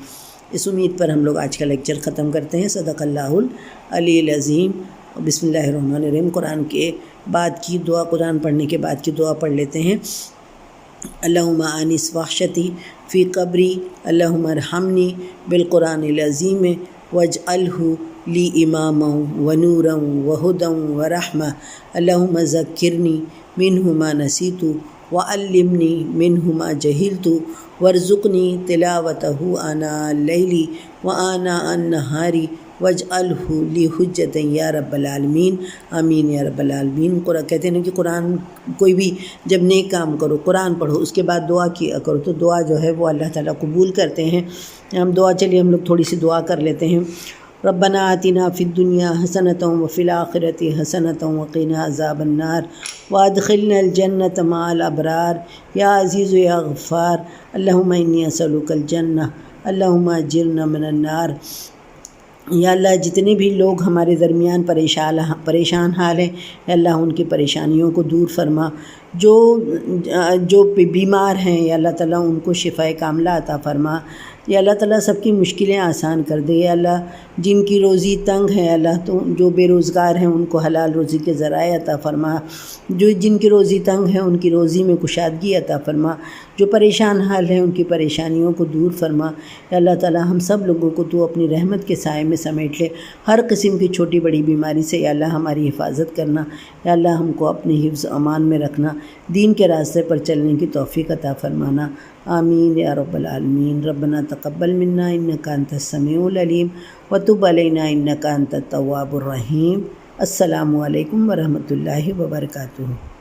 اس امید پر ہم لوگ آج کا لیکچر ختم کرتے ہیں۔ صدق اللہ العلی العظیم۔ بسم اللہ الرحمن الرحیم۔ قرآن کے بعد کی دعا، قرآن پڑھنے کے بعد کی دعا پڑھ لیتے ہیں۔ اللہم آنس وحشتی فی قبری، اللہم ارحمنی بالقرآن العظیم واجعلہ لی اماما ونورا وہدا ورحمہ، اللہم ذکرنی منہ ما نسیت وعلمنی منہ ما جہلت وارزقنی تلاوتہ آناء اللیل وآناء النہار واجعلہ لی حجۃ یا رب العالمین، آمین یا رب العالمین۔ کہتے ہیں کہ قرآن، کوئی بھی جب نیک کام کرو، قرآن پڑھو، اس کے بعد دعا کیا کرو، تو دعا جو ہے وہ اللہ تعالیٰ قبول کرتے ہیں۔ چلیے ہم لوگ تھوڑی سی دعا کر لیتے ہیں۔ ربنا آتنا فی الدنیا حسنۃ وفی الآخرۃ حسنۃ وقنا عذاب النار وادخلنا الجنۃ مع الابرار یا عزیز یا غفار، اللہم انی اسألک الجنہ، اللہم اجرنا من النار۔ یا اللہ، جتنے بھی لوگ ہمارے درمیان پریشان حال ہیں، یا اللہ ان کی پریشانیوں کو دور فرما، جو بیمار ہیں یا اللہ تعالیٰ ان کو شفائے کاملہ عطا فرما، یا اللہ تعالیٰ سب کی مشکلیں آسان کر دے، یا اللہ جن کی روزی تنگ ہے اللہ تو جو بے روزگار ہیں ان کو حلال روزی کے ذرائع عطا فرما، جن کی روزی تنگ ہے ان کی روزی میں کشادگی عطا فرما، جو پریشان حال ہیں ان کی پریشانیوں کو دور فرما۔ یا اللہ تعالیٰ ہم سب لوگوں کو تو اپنی رحمت کے سائے میں سمیٹ لے، ہر قسم کی چھوٹی بڑی بیماری سے یا اللہ ہماری حفاظت کرنا، یا اللہ ہم کو اپنے حفظ و امان میں رکھنا، دین کے راستے پر چلنے کی توفیق عطا فرمانا، آمین یا رب العالمین۔ ربنا تقبل منا انک انت السمیع العلیم وتب علینا انک انت التواب الرحیم۔ السلام علیکم ورحمۃ اللہ وبرکاتہ۔